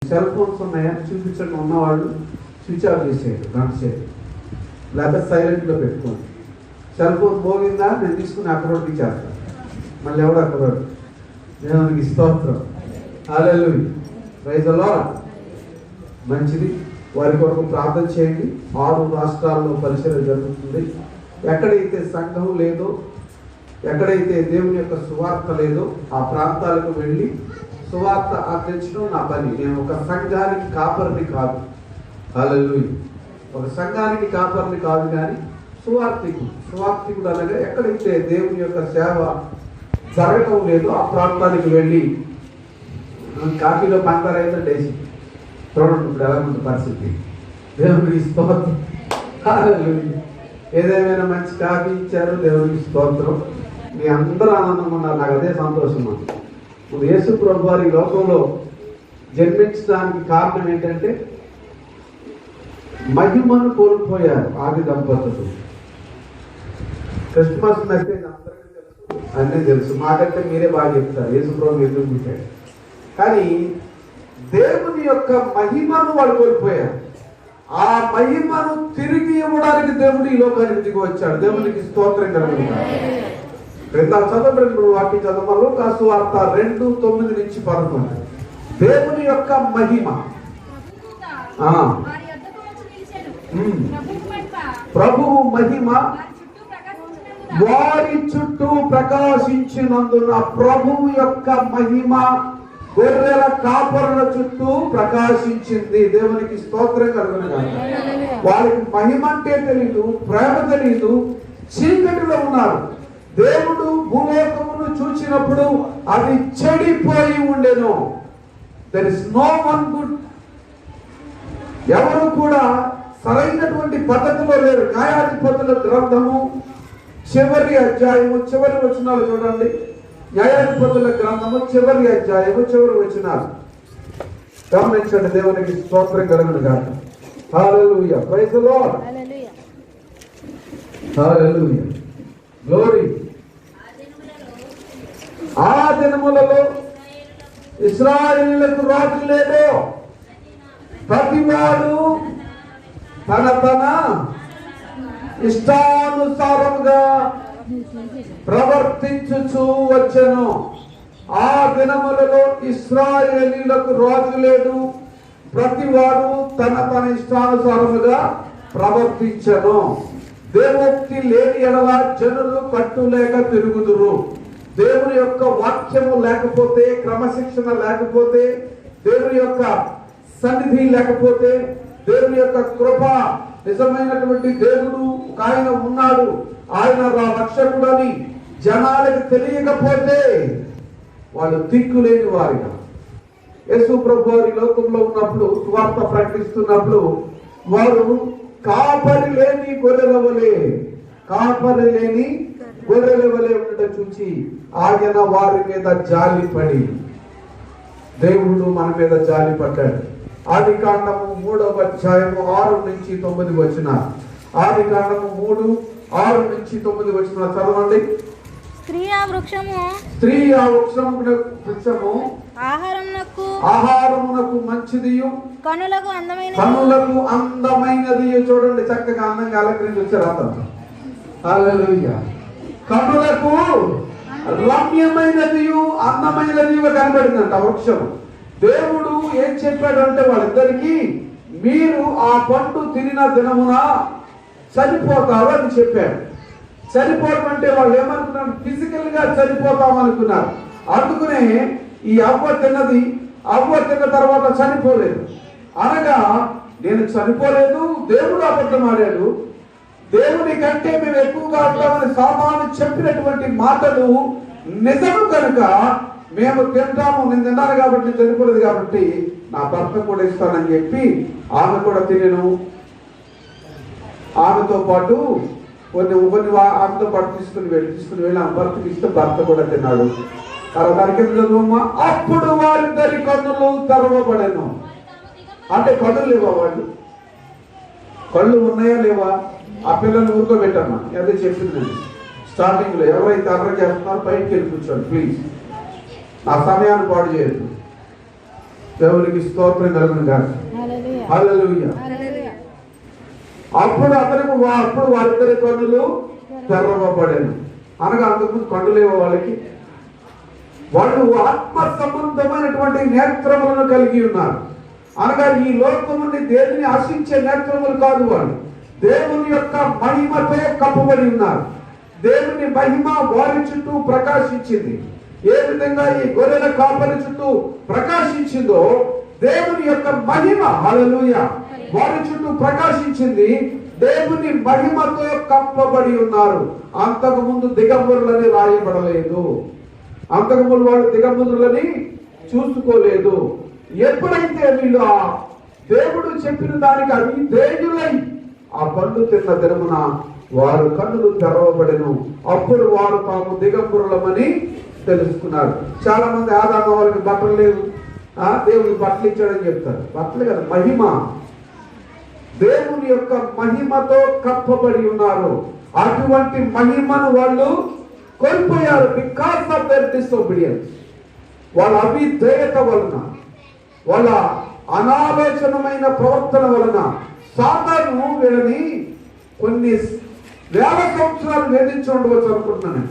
Cell phones ఉన్నాయా చూపించండి, ఉన్నవాళ్ళు స్విచ్ ఆఫ్ చేసేయండి గంట సేపు, లేకపోతే సైలెంట్లో పెట్టుకోండి. సెల్ ఫోన్ పోగిందా నేను తీసుకుని అక్కడ చేస్తాను, మళ్ళీ ఎవడు అక్కడ దేవునికి స్తోత్రం. హల్లెలూయా, ప్రైజ్ ది లార్డ్. మంచిది, వారి కొరకు ప్రార్థన చేయండి. 6 రాష్ట్రాల్లో పరిచర్య జరుగుతుంది. ఎక్కడైతే సంఘం లేదో, ఎక్కడైతే దేవుని యొక్క సువార్త లేదో ఆ ప్రాంతాలకు వెళ్ళి సువార్త అందించడం నా పని. నేను ఒక సంఘానికి కాపరిని కాదు. హల్లెలూయా, ఒక సంఘానికి కాపరిని కాదు, కానీ సువార్థికుడు అనగా ఎక్కడైతే దేవుని యొక్క సేవ జరగటం లేదో ఆ ప్రాంతానికి వెళ్ళి కాఫీలో పంచదార అయితే చూడండి ఇప్పుడు ఎలా ఉంటుంది పరిస్థితి. దేవునికి స్తోత్రం. హల్లెలూయా, ఏదేమైనా మంచి కాఫీ ఇచ్చారు, దేవునికి స్తోత్రం. మీ అందరూ ఆనందంగా ఉన్నారు, నాకు అదే సంతోషం. ఇప్పుడు యేసు ప్రభు వారి లోకంలో జన్మించడానికి కారణం ఏంటంటే మహిమను కోల్పోయారు ఆది దంపతులు. క్రిస్మస్ మెసేజ్ అందరికీ తెలుసు, అన్నీ తెలుసు, మాకంటే మీరే బాగా చెప్తారు యేసు ప్రభు ఎందుకు పుట్టాడు. కానీ దేవుని యొక్క మహిమను వాళ్ళు కోల్పోయారు. ఆ మహిమను తిరిగి ఇవ్వడానికి దేవుడు ఈ లోకానికి దిగి వచ్చాడు. దేవునికి స్తోత్రం కలుగుతాడు. వాక్యం చదవలో కాసు వార్త 2:9-11. దేవుని యొక్క మహిమ, ప్రభువు మహిమ వారి చుట్టూ ప్రకాశించినందున ప్రభువు యొక్క మహిమ గొర్రెల కాపరుల చుట్టూ ప్రకాశించింది. దేవునికి స్తోత్రం కలుగునుగాక. వారికి మహిమ అంటే తెలీదు, ప్రేమ తెలీదు, చీకటిలో ఉన్నారు. దేవుడు భూలోకమును చూచినప్పుడు అది చెడిపోయి ఉండెను. There is no one good. ఎవరు కూడా సరైనటువంటి పద్ధతిలో లేరు. న్యాయాధిపతుల గ్రంథము చివరి అధ్యాయము చివరి వచనాలు చూడండి. న్యాయాధిపతుల గ్రంథము చివరి అధ్యాయము చివరి వచనాలు గమనించండి. దేవునికి స్తోత్రం కలుగునుగాక. Hallelujah, praise the lord. Hallelujah, glory. ఆ దినములలో ఇశ్రాయేలులకు రాజు లేడు, ప్రతివాడు తన తన ఇష్టానుసారముగా ప్రవర్తించుచూ వచ్చెను. ఆ దినములలో ఇశ్రాయేలీయులకు రాజు లేడు, ప్రతివాడు తన తన ఇష్టానుసారముగా ప్రవర్తించెను. దేవోక్తి లేని ఎడల జనులు కట్టులేక తిరుగుదురు. దేవుని యొక్క వాక్యము లేకపోతే, క్రమశిక్షణ లేకపోతే, దేవుని యొక్క సన్నిధి లేకపోతే, దేవుని యొక్క కృప, నిజమైనటువంటి దేవుడు ఆయన ఉన్నాడు, ఆయన రక్షకుడని జనాలకు తెలియకపోతే వాళ్ళు దిక్కులేని వారిగా. యేసు ప్రభు వారి లోకంలో ఉన్నప్పుడు సువార్త ప్రకటిస్తున్నప్పుడు వారు కాపరి లేని గొర్రెల వలె ఉండటం చూచి ఆయన వారి మీద జాలి పడి, దేవుడు మన మీద జాలి పడ్డాడు. ఆది కాండము 3వ అధ్యాయము 6-9 వచనాలు. ఆది కాండము 3:6-9 వచనాలు చదవండి. స్త్రీ ఆ వృక్షము ఆహారమునకు మంచిదియు కనులకు అందమైనది. చూడండి, చక్కగా అందంగా అలంకరించి వచ్చారు అతను. హల్లెలూయా, కనులకు రమ్యమైనది అందమైనది కనబడిందంట వృక్షం. దేవుడు ఏం చెప్పాడు అంటే వాళ్ళిద్దరికి, మీరు ఆ పండు తినిన దినమున చనిపోతారు అని చెప్పాడు. చనిపోవడం అంటే వాళ్ళు ఏమనుకున్నారు? ఫిజికల్ గా చనిపోతామనుకున్నారు. అందుకనే ఈ అవ్వ తిన్న తర్వాత చనిపోలేదు. అనగా నేను చనిపోలేదు, దేవుడు అబద్ధం ఆడాడు, దేవుని కంటే మేము ఎక్కువగా ఉంటామని సాతాను చెప్పినటువంటి మాటలు నిజము కనుక మేము తింటాము. నేను తిన్నాను కాబట్టి చనిపోలేదు కాబట్టి నా భర్త కూడా ఇస్తానని చెప్పి ఆమె కూడా తినను. ఆమెతో పాటు కొన్ని ఆమెతో పాటు తీసుకుని వెళ్ళి ఆ భర్తకి ఇస్తే భర్త కూడా తిన్నాడు. తర్వాత అప్పుడు వారిద్దరి కన్నులు తెరవబడెను. అంటే కళ్ళు లేవా? వాళ్ళు కళ్ళు ఉన్నాయా లేవా? ఆ పిల్లల్ని ఊరుకోబెట్టమ్మా, అదే చెప్పిందండి స్టార్టింగ్ లో. ఎవరైతే అర్ర చేస్తున్నారో బయటికి వెళ్ళి కూర్చోండి ప్లీజ్, నా సమయాన్ని పాడు చేయొద్దు. దేవునికి స్తోత్రం కలుగును గాక. హల్లెలూయా. హల్లెలూయా. హల్లెలూయా. అప్పుడు వారిద్దరి కన్నులు తెరవబడెను. అనగా అంతకుముందు కన్ను లేవు వాళ్ళకి. వాళ్ళు ఆత్మ సంబంధమైనటువంటి నేత్రములను కలిగి ఉన్నారు. అనగా ఈ లోకముని దేవుని ఆశించే నేత్రములు కాదు, వాళ్ళు దేవుని యొక్క మహిమతో కప్పబడి ఉన్నారు. దేవుని మహిమ వారి చుట్టూ ప్రకాశించింది. ఏ విధంగా ఈ గొర్రెల కాపరి చుట్టూ ప్రకాశించిందో దేవుని యొక్క మహిమ, హల్లెలూయా, వారి చుట్టూ ప్రకాశించింది. దేవుని మహిమతో కప్పబడి ఉన్నారు. అంతకు ముందు దిగంబరులని రాయబడలేదు. అంతకుముందు వాళ్ళు దిగంబరులని చూసుకోలేదు. ఎప్పుడైతే వీళ్ళు ఆ దేవుడు చెప్పిన దానికి అవిధేయులై ఆ పండు తిన్న దినమున వారు కన్నులు తెరవబడెను. అప్పుడు వారు తాము దిగంబరులమని తెలుసుకున్నారు. చాలా మంది ఆదాము వారికి బట్టలు లేదు, దేవుని బట్టలు ఇచ్చాడని చెప్తారు. బట్టలు కదా, మహిమ. దేవుని యొక్క మహిమతో కప్పబడి ఉన్నారు. అటువంటి మహిమను వాళ్ళు కోల్పోయారు. Because of their disobedience. వాళ్ళ అవిధేయత వలన, వాళ్ళ అనాలోచనమైన ప్రవర్తన వలన సాతాను వీళ్ళని కొన్ని వేల సంవత్సరాలు వేధించి ఉండవచ్చు అనుకుంటున్నాను.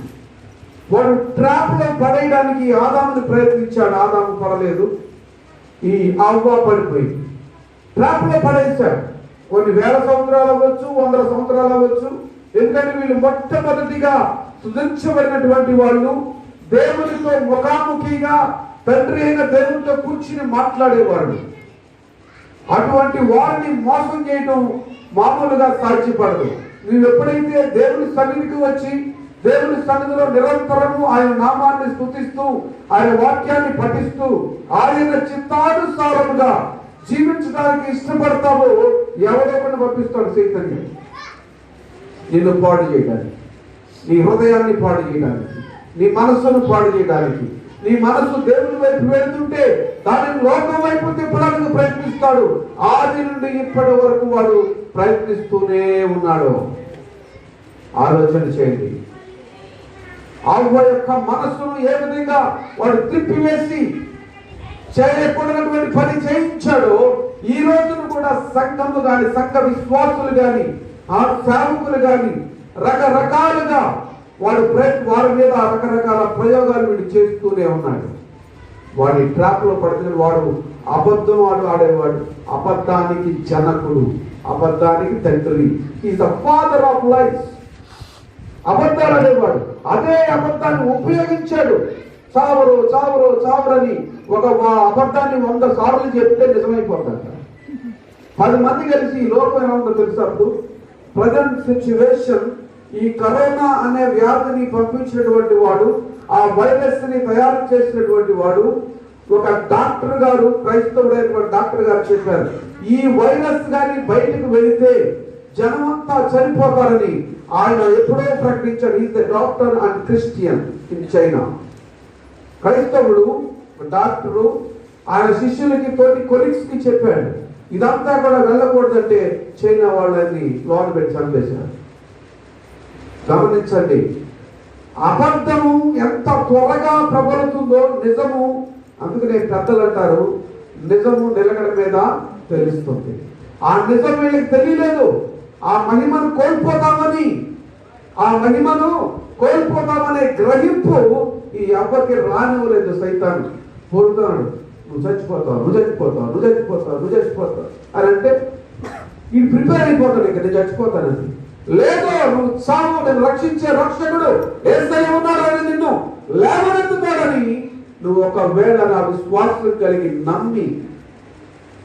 వాడు ట్రాప్ లో పడేయడానికి ఆదాముని ప్రయత్నించాడు. ఆదాము పడలేదు, ఈ అవ్వ పడిపోయింది. ట్రాప్ లో పడేశాడు. కొన్ని వేల సంవత్సరాలు అవ్వచ్చు, 100 సంవత్సరాలు అవ్వచ్చు. ఎందుకంటే వీళ్ళు మొట్టమొదటిగా సృజించబడినటువంటి వాళ్ళు దేవునితో ముఖాముఖిగా తండ్రి అయిన దేవునితో కూర్చుని మాట్లాడేవాళ్ళు. అటువంటి వారిని మోసం చేయడం మామూలుగా సాధ్యపడదు. నువ్వు ఎప్పుడైతే దేవుని సన్నిధికి వచ్చి దేవుని సన్నిధిలో నిరంతరము ఆయన నామాన్ని స్తుతిస్తూ ఆయన వాక్యాన్ని పఠిస్తూ ఆయన చిత్తానుసారముగా జీవించడానికి ఇష్టపడతావో ఎవరో ఒకరిని పంపిస్తాడు సైతాన్ని నిన్ను పాడు చేయడానికి, నీ హృదయాన్ని పాడు చేయడానికి, నీ మనస్సును పాడు చేయడానికి. నీ మనస్సు దేవుని వైపు వెళుతుంటే దానిని లోకం వైపు తిప్పడానికి ప్రయత్నిస్తాడు. ఆది నుండి ఇప్పటి వరకు వాడు ప్రయత్నిస్తూనే ఉన్నాడు. ఆలోచన చేయండి. అవ్వ యొక్క మనస్సును ఏ విధంగా వాడు తిప్పివేసి చేయకూడనటువంటి పని చేయించాడో ఈ రోజును కూడా సంఘము గాని, సంఘ విశ్వాసులు గాని, ఆ సేవకులు గాని రకరకాలుగా వారి మీద రకరకాల ప్రయోగాలు వీడు చేస్తూనే ఉన్నాడు. వాడి ట్రాప్ లో పడుతున్న వాడు అబద్ధం ఆడేవాడు, అబద్ధానికి జనకుడు, అబద్ధానికి తండ్రి. Is the father of life. అబద్ధాలు ఆడేవాడు. అదే అబద్ధాన్ని ఉపయోగించాడు. చావరు చావరు చావరని ఒక అబద్ధాన్ని 100 సార్లు చెప్తే నిజమైపోతాడు. 10 మంది కలిసి ఈ లోకం ఎలా ఉందో తెలుసప్పుడు ప్రజెంట్ సిచ్యువేషన్, ఈ కరోనా అనే వ్యాధిని పంపించినటువంటి వాడు, ఆ వైరస్ ని తయారు చేసినటువంటి వాడు, ఒక డాక్టర్ గారు, క్రైస్తవుడైనటువంటి డాక్టర్ గారు చెప్పారు, ఈ వైరస్ గాని బయటకు వెళితే జనమంతా చనిపోతారని ఆయన ఎప్పుడో ప్రకటించాడు. Is the doctor and Christian in China. క్రైస్తవుడు డాక్టరు ఆయన శిష్యులకి, తోటి కొలీగ్స్ కి చెప్పాడు, ఇదంతా కూడా వెళ్ళకూడదంటే చైనా వాళ్ళని లోన పెట్టి చంపేశారు. గమనించండి, అబద్ధము ఎంత త్వరగా ప్రబలుతుందో నిజము. అందుకనే పెద్దలు అంటారు, నిజము నిలకడ మీద తెలుస్తుంది. ఆ నిజం వీళ్ళకి తెలియలేదు. ఆ మహిమను కోల్పోతామనే గ్రహింపు ఈ అవ్వకి రానివ్వలేదు. సైతాను పోతున్నాడు, నువ్వు చచ్చిపోతావు అని అంటే ఈ ప్రిపేర్ అయిపోతాడు, ఇక నేను చచ్చిపోతానని. లేదో నువ్వు చావు, నేను రక్షించే రక్షకుడు యేసయ్య ఉన్నాడని నిన్ను లేవనెత్తుతాడని నువ్వు ఒకవేళ నా విశ్వాసం కలిగి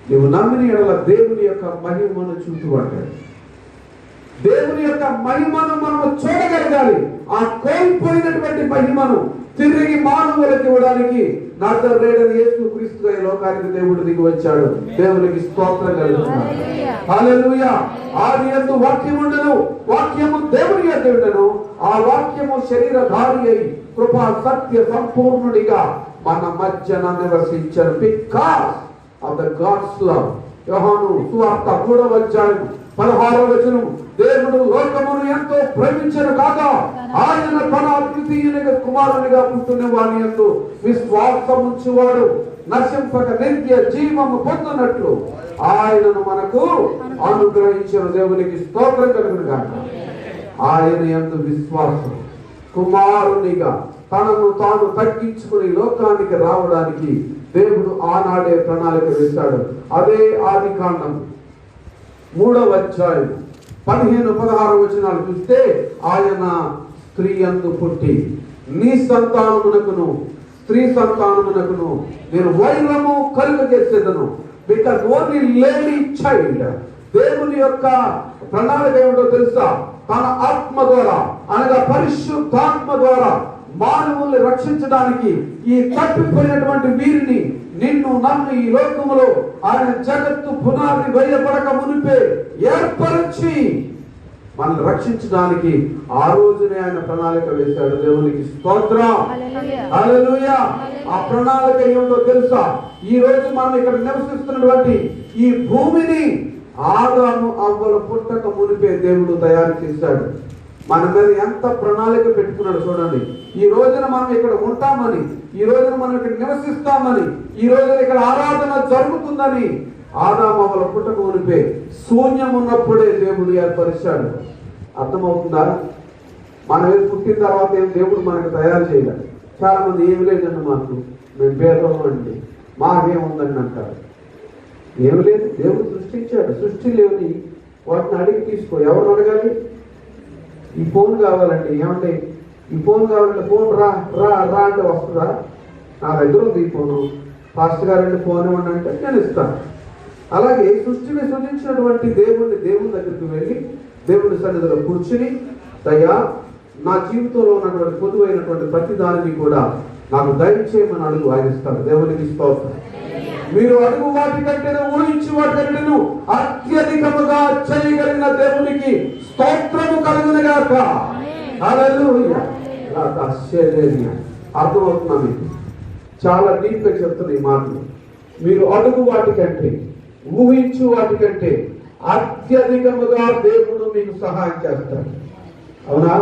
నువ్వు నమ్మిన ఎడల దేవుని యొక్క మహిమను చూసుకుంటాడు. దేవుని యొక్క మహిమను మనము చూడగలగాలి. ఆ కోల్పోయినటువంటి మహిమను తిరిగి మానవులకు ఇవ్వడానికి నజరేయుడైన యేసుక్రీస్తు ఈ లోకానికి దేవుడు దిగి వచ్చాడు. దేవునికి స్తోత్రం కలుగుతుంది. హల్లెలూయా. ఆదియందు వాక్యం ఉండెను, వాక్యము దేవుని యొద్ద ఉండెను, ఆ వాక్యము శరీరధారి అయి కృపా సత్య సంపూర్ణుడిగా మన మధ్యన నివసించను. Because of the God's love. యోహాను సువార్త 3వ అధ్యాయం 16వ వచనం, దేవుడు లోకమును ఎంతో ప్రేమించను కాగా ఆయన తన అద్వితీయునిగా కుమారునిగా పుట్టిన వాని యందు విశ్వాసముంచువాడు నశింపక నిత్య జీవము పొందునట్లు ఆయనను మనకు అనుగ్రహించిన దేవునికి స్తోత్రం కలుగును గాక. ఆయన యందు విశ్వాసం కుమారునిగా తనను తాను తగ్గించుకుని లోకానికి రావడానికి దేవుడు ఆనాడే ప్రణాళిక వేశాడు. అదే ఆదికాండం 3వ అధ్యాయం 15-16 వచనాలు చూస్తే, ఆయన స్త్రీ యందు పుట్టి నీ సంతానమునకును స్త్రీ సంతానమునకును నేను వైరము కలుగజేసేదను. Because only lady child. దేవుని యొక్క ప్రణాళిక ఏమిటో తెలుసా? తన ఆత్మ ద్వారా అనగా పరిశుద్ధాత్మ ద్వారా మానవుల్ని రక్షించడానికి ఈ తప్పిపోయినటువంటి వీరిని, నిన్ను నన్ను ఈ లోకములో ఆయన జగత్తు పునాది వేయబడక మునిపే ఏర్పరిచి మనల్ని రక్షించడానికి ఆ రోజునే ఆయన ప్రణాళిక వేశాడు. దేవునికి స్తోత్రం, హల్లెలూయా. ఆ ప్రణాళిక ఏమిటో తెలుసా? ఈ రోజు మనం ఇక్కడ నివసిస్తున్నటువంటి ఈ భూమిని ఆదాము అవ్వల పుట్టక మునిపే దేవుడు తయారు చేశాడు. మన మీద ఎంత ప్రణాళిక పెట్టుకున్నాడు చూడండి. ఈ రోజున మనం ఇక్కడ ఉంటామని, ఈ రోజున మనం ఇక్కడ నివసిస్తామని, ఈ రోజున ఇక్కడ ఆరాధన జరుగుతుందని ఆదాము అవ్వల పుట్టక మునిపే శూన్యం ఉన్నప్పుడే దేవుడు ఏర్పరిచాడు. అర్థమవుతుందా? మనం ఏది పుట్టిన తర్వాత ఏం దేవుడు మనకు తయారు చేయలేదు. చాలా మంది ఏమి లేదండి మాకు, మేము పేదవాళ్ళం అండి, మాకేముందండి అంటారు. ఏమి లేదు, దేవుడు సృష్టించాడు. సృష్టి లేని వాటిని అడిగి తీసుకో. ఎవరు అడగాలి? ఈ ఫోన్ కావాలండి, ఏమంటే ఈ ఫోన్ కావాలంటే ఫోన్ రా రా రా అంటే వస్తుందా? నా దగ్గర ఉంది ఈ ఫోను, ఫాస్ట్ గారంటే ఫోన్ ఇవ్వండి అంటే నేను ఇస్తాను. అలాగే సృష్టిని సృజించినటువంటి దేవుని దగ్గరికి వెళ్ళి దేవుని సన్నిధిలో కూర్చుని, దయ్యా నా జీవితంలో ఉన్నటువంటి పొదువైనటువంటి ప్రతి దానిని కూడా నాకు దయచేయమని అడుగు, ఆయన ఇస్తాడు. దేవునికి స్తోత్రం. మీరు అడుగు వాటి కంటే ఊహించి వాటి కంటేను అత్యధికముగా చేయగలిగిన దేవునికి స్తోత్రము కలుగునుగాక. హల్లెలూయా. అర్థమవుతున్నా మీకు? చాలా డీప్ గా చెప్తున్న ఈ మాటలు. మీరు అడుగు వాటి కంటే ఊహించు వాటి కంటే అత్యధికముగా దేవుడు మీకు సహాయం చేస్తాడు. అవునా?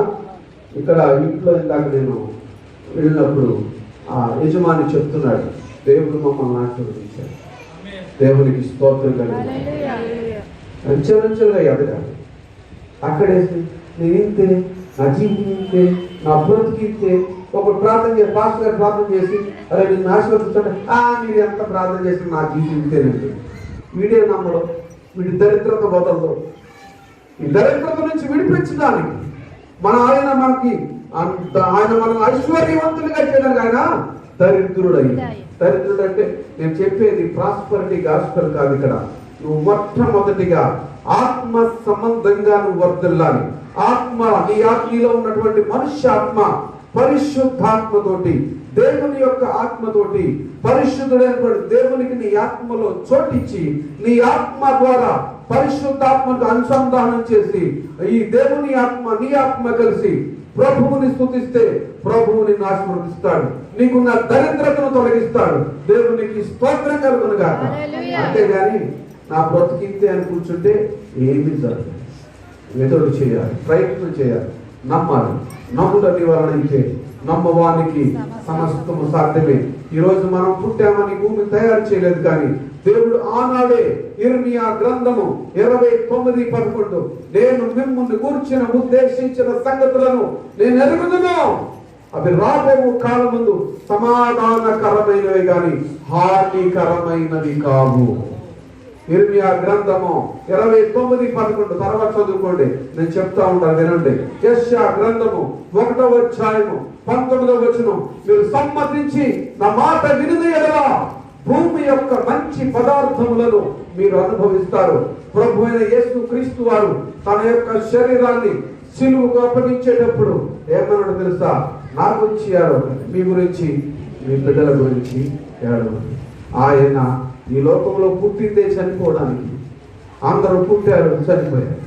ఇక్కడ ఇంట్లో ఇందాక నేను వెళ్ళినప్పుడు ఆ యజమాని చెప్తున్నాడు, దేవుడు మమ్మల్ని ఆశీర్వదించాడు. దేవునికి స్తోత్రం కలిగి అంచెలంచెలుగా ఎదగాలి. అక్కడేసి నేనింతే, నా జీవితం ఇంతే, నా బ్రతికింతే. ఒక ప్రార్థన చేసి పాస్టర్ గారు ప్రార్థన చేసి అదే నేను ఆశీర్వదించాడు. మీరు ఎంత ప్రార్థన చేసి నా జీవితం ఇంతేనండి. వీడే నమ్మడం, వీడి దరిద్రత వదలదు. ఈ దరిద్రత నుంచి విడిపించడానికి ఆయన మనల్ని ఐశ్వర్యవంతులుగా చేయడానికి ఆయన దరిద్రుడు అయ్యింది. దరిద్రుడు అంటే నేను చెప్పేది ప్రాస్పరిటీ గాస్పెల్ కాదు. ఇక్కడ నువ్వు మొట్టమొదటిగా ఆత్మ సంబంధంగా నువ్వు వర్ధిల్లాలి. నీలో ఉన్నటువంటి మనుష్యాత్మ పరిశుద్ధాత్మతోటి, దేవుని యొక్క ఆత్మతోటి, పరిశుద్ధుడైనటువంటి దేవునికి నీ ఆత్మలో చోటిచ్చి నీ ఆత్మ ద్వారా పరిశుద్ధాత్మకు అనుసంధానం చేసి ఈ దేవుని ఆత్మ నీ ఆత్మ కలిసి ప్రభువుని స్తుతిస్తే ప్రభువుని ఆశీర్వదిస్తాడు. నీకున్న దరిద్రతను తొలగిస్తాడు. దేవునికి స్తోత్రం కలుగును గాక. అంతేగాని నా బ్రతికింతే అని కూర్చుంటే ఏమీ జరగదు. మెదడు చేయాలి, ప్రయత్నం చేయాలి, నమ్మాలి. నమ్ముట నివారణ అయితే నమ్మవానికి సమస్తము సాధ్యమే. ఈ రోజు మనం పుట్టామని భూమి తయారు చేయలేదు, కానీ దేవుడు ఆనాడే ఇర్మియా గ్రంథము 29:11 నేను మిమ్మును గూర్చిన ఉద్దేశించిన సంగతులను నేను ఎరుగుదును, అవి రాబో కాలమందు సమాధానకరమైనవి గాని హానికరమైనవి కావు. ఇర్మియా గ్రంథము 29:11 తర్వాత చదువుకోండి, నేను చెప్తా ఉంటాను వినండి. యెషయా గ్రంథము 1వ అధ్యాయము 19వ వచనం, మీరు సమ్మతించి నా మాట వినిన యెడల భూమి యొక్క మంచి పదార్థములను మీరు అనుభవిస్తారు. ప్రభు అయిన యేసు క్రీస్తు వారు తన యొక్క శరీరాన్ని సిలువకు అప్పగించేటప్పుడు ఏమన్నాడు తెలుసా? నా గురించి ఏడవకండి, మీ గురించి మీ బిడ్డల గురించి ఏడవండి. ఆయన ఈ లోకంలో పుట్టిందే చనిపోవడానికి. అందరూ పుట్టారు, చనిపోయారు,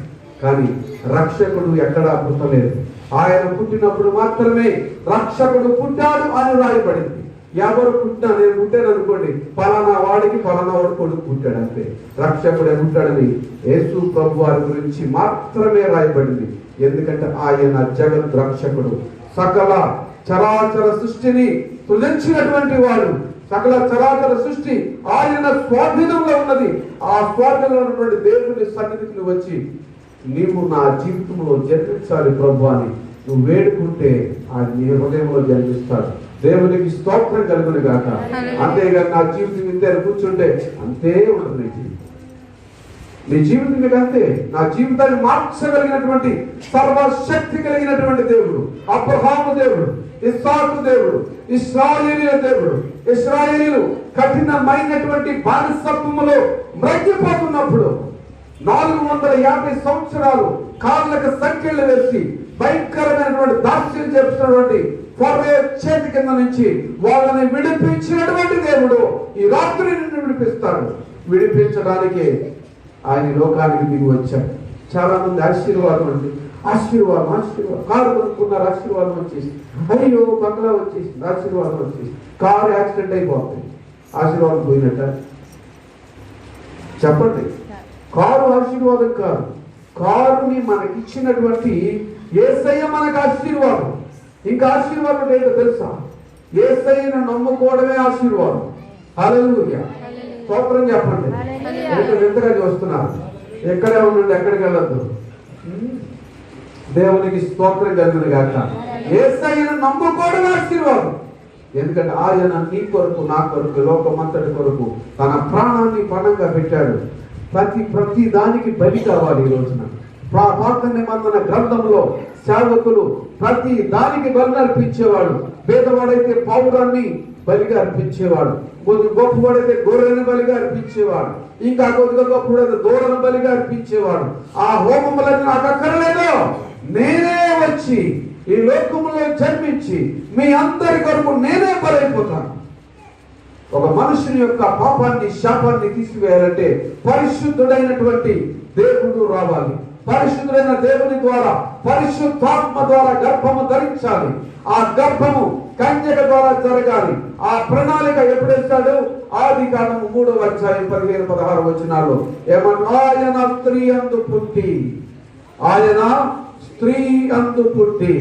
కానీ రక్షకుడు ఎక్కడా పుట్టలేదు. ఆయన పుట్టినప్పుడు మాత్రమే రక్షకుడు పుట్టాడు అని రాయబడింది. ఎవరు పుట్టినా, నేను పుట్టాను అనుకోండి, పలానా వాడికి పలానా వాడు కొడుకు పుట్టాడు అంతే. రక్షకుడే పుట్టాడని యేసు ప్రభు వారి గురించి మాత్రమే రాయబడింది. ఎందుకంటే ఆయన జగత్ రక్షకుడు, సకల చరాచర సృష్టిని సృజించినటువంటి వాడు, సకల చరాచర సృష్టి ఆయన స్వాధీనంలో ఉన్నది. ఆ స్వాధీనంలో ఉన్నటువంటి దేవుని సన్నిధికి వచ్చి నీవు నా జీవితంలో జన్మించాలి ప్రభు అని నువ్వు వేడుకుంటే ఆయన నీ హృదయంలో జన్మిస్తాడు. దేవునికి స్తోత్రం కలుగును గాక. అంతేగాని నా జీవితం ఇంతే కూర్చుంటే అంతే ఉంటుంది నీ జీవితం. నీ జీవితం మీకు అంతే. నా జీవితాన్ని మార్చగలిగినటువంటి సర్వశక్తి కలిగినటువంటి దేవుడు అబ్రహాము దేవుడు, ఇస్సాకు దేవుడు, ఇశ్రాయేలీయుల దేవుడు. ఇశ్రాయేలీయులు కఠినమైనటువంటి బానిసత్వములో మ్రగ్గిపోతున్నప్పుడు 450 సంవత్సరాలు కాళ్ళకు సంఖ్యలు వేసి భయంకరమైనటువంటి దాస్యం చేస్తున్నటువంటి ఫరో చేతి కింద నుంచి వాళ్ళని విడిపించినటువంటి దేవుడు ఈ రాత్రి నిన్ను విడిపిస్తాడు. విడిపించడానికి ఆయన లోకానికి దిగి వచ్చాడు. చాలా మంది ఆశీర్వాదం అండి, ఆశీర్వాదం ఆశీర్వాదం. కారు కొనుక్కున్నారు, ఆశీర్వాదం వచ్చేసి. అయ్యో బంగ్లా వచ్చేసి, ఆశీర్వాదం వచ్చేసి. కారు యాక్సిడెంట్ అయిపోతుంది, ఆశీర్వాదం పోయినట్ట? చెప్పండి. కారు ఆశీర్వాదం కాదు. కారుని మనకిచ్చినటువంటి యేసయ్య మనకు ఆశీర్వాదం. ఇంకా ఆశీర్వాదం ఏంటో తెలుసా? యేసయ్యను నమ్ముకోవడమే ఆశీర్వాదం. హల్లెలూయా, స్తోత్రం చెప్పండి. ఎంతగా చూస్తున్నారు? ఎక్కడే ఉండండి, ఎక్కడికి వెళ్ళద్దు. దేవునికి స్తోత్రం కలుగును గాక. యేసయ్యను నమ్ముకోవడమే ఆశీర్వాదం. ఎందుకంటే ఆయన నీ కొరకు, నా కొరకు, లోకమంతటి కొరకు తన ప్రాణాన్ని పణంగా పెట్టాడు. ప్రతి దానికి బలి కావాలి. ఈ రోజున పాత నిబంధన గ్రంథంలో సేవకులు ప్రతి దానికి బలి అర్పించేవాడు. పేదవాడైతే పౌరాన్ని బలిగా అర్పించేవాడు, కొద్ది గొప్పవాడైతే గొర్రెని బలిగా అర్పించేవాడు, ఇంకా కొద్దిగా గొప్పవాడైతే దూడను బలిగా అర్పించేవాడు. ఆ హోమములన్నీ నాకు అక్కర్లేదు, నేనే వచ్చి ఈ లోకములో జన్మించి మీ అందరి కొరకు నేనే బలైపోతాను. ఒక మనుషుని యొక్క పాపాన్ని, శాపాన్ని తీసివేయాలంటే పరిశుద్ధుడైనటువంటి దేవుడు రావాలి. పరిశుద్ధుడైన దేవుని ద్వారా, పరిశుద్ధాత్మ ద్వారా గర్భము ధరించాలి. ఆ గర్భము కన్యక ద్వారా జరగాలి. ఆ ప్రణాళిక ఎప్పుడేస్తాడు? ఆదికాండము 3వ అధ్యాయం 15-16 వచనాల్లో ఏమన్నా? ఆయన స్త్రీ అందు పుట్టి, ఆయన స్త్రీ అందు పుట్టి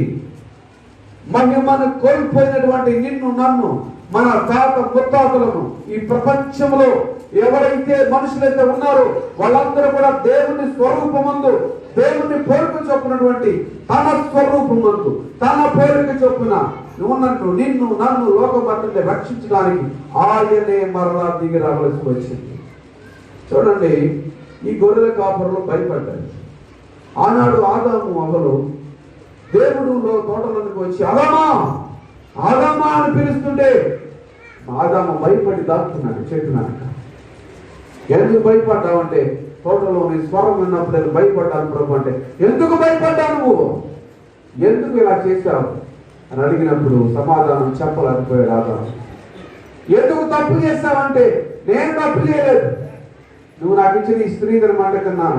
మహిమను కోల్పోయినటువంటి నిన్ను, నన్ను, మన తాత ముత్తాతలను, ఈ ప్రపంచంలో ఎవరైతే మనుషులైతే ఉన్నారో వాళ్ళందరూ కూడా దేవుని స్వరూపమందు, దేవుని పోలిక చొప్పునటువంటి తన స్వరూపమందు, తన పోలిక చొప్పున నిన్ను, నన్ను లోకమంతటిని రక్షించడానికి ఆయనే మరలా దిగి రావలసి వచ్చింది. చూడండి, ఈ గొర్రెల కాపరులు భయపడ్డారు. ఆనాడు ఆదాము అవ్వలు దేవుడు తోటలోకి వచ్చి ఆదామా ఆదామా అని పిలుస్తుంటే ఆదాము భయపడి దాక్కున్నాడు చెట్టు వెనక. ఎందుకు భయపడ్డావంటే తోటలోని స్వరం విన్నప్పుడు నేను భయపడ్డాను ప్రభు అంటే, ఎందుకు భయపడ్డావు నువ్వు, ఎందుకు ఇలా చేశావు అని అడిగినప్పుడు సమాధానం చెప్పలేకపోయాడు ఆదాము. ఎందుకు తప్పు చేస్తావంటే, నేను తప్పు చేయలేదు, నువ్వు నాకు ఇచ్చిన ఈ స్త్రీ మాట కన్నా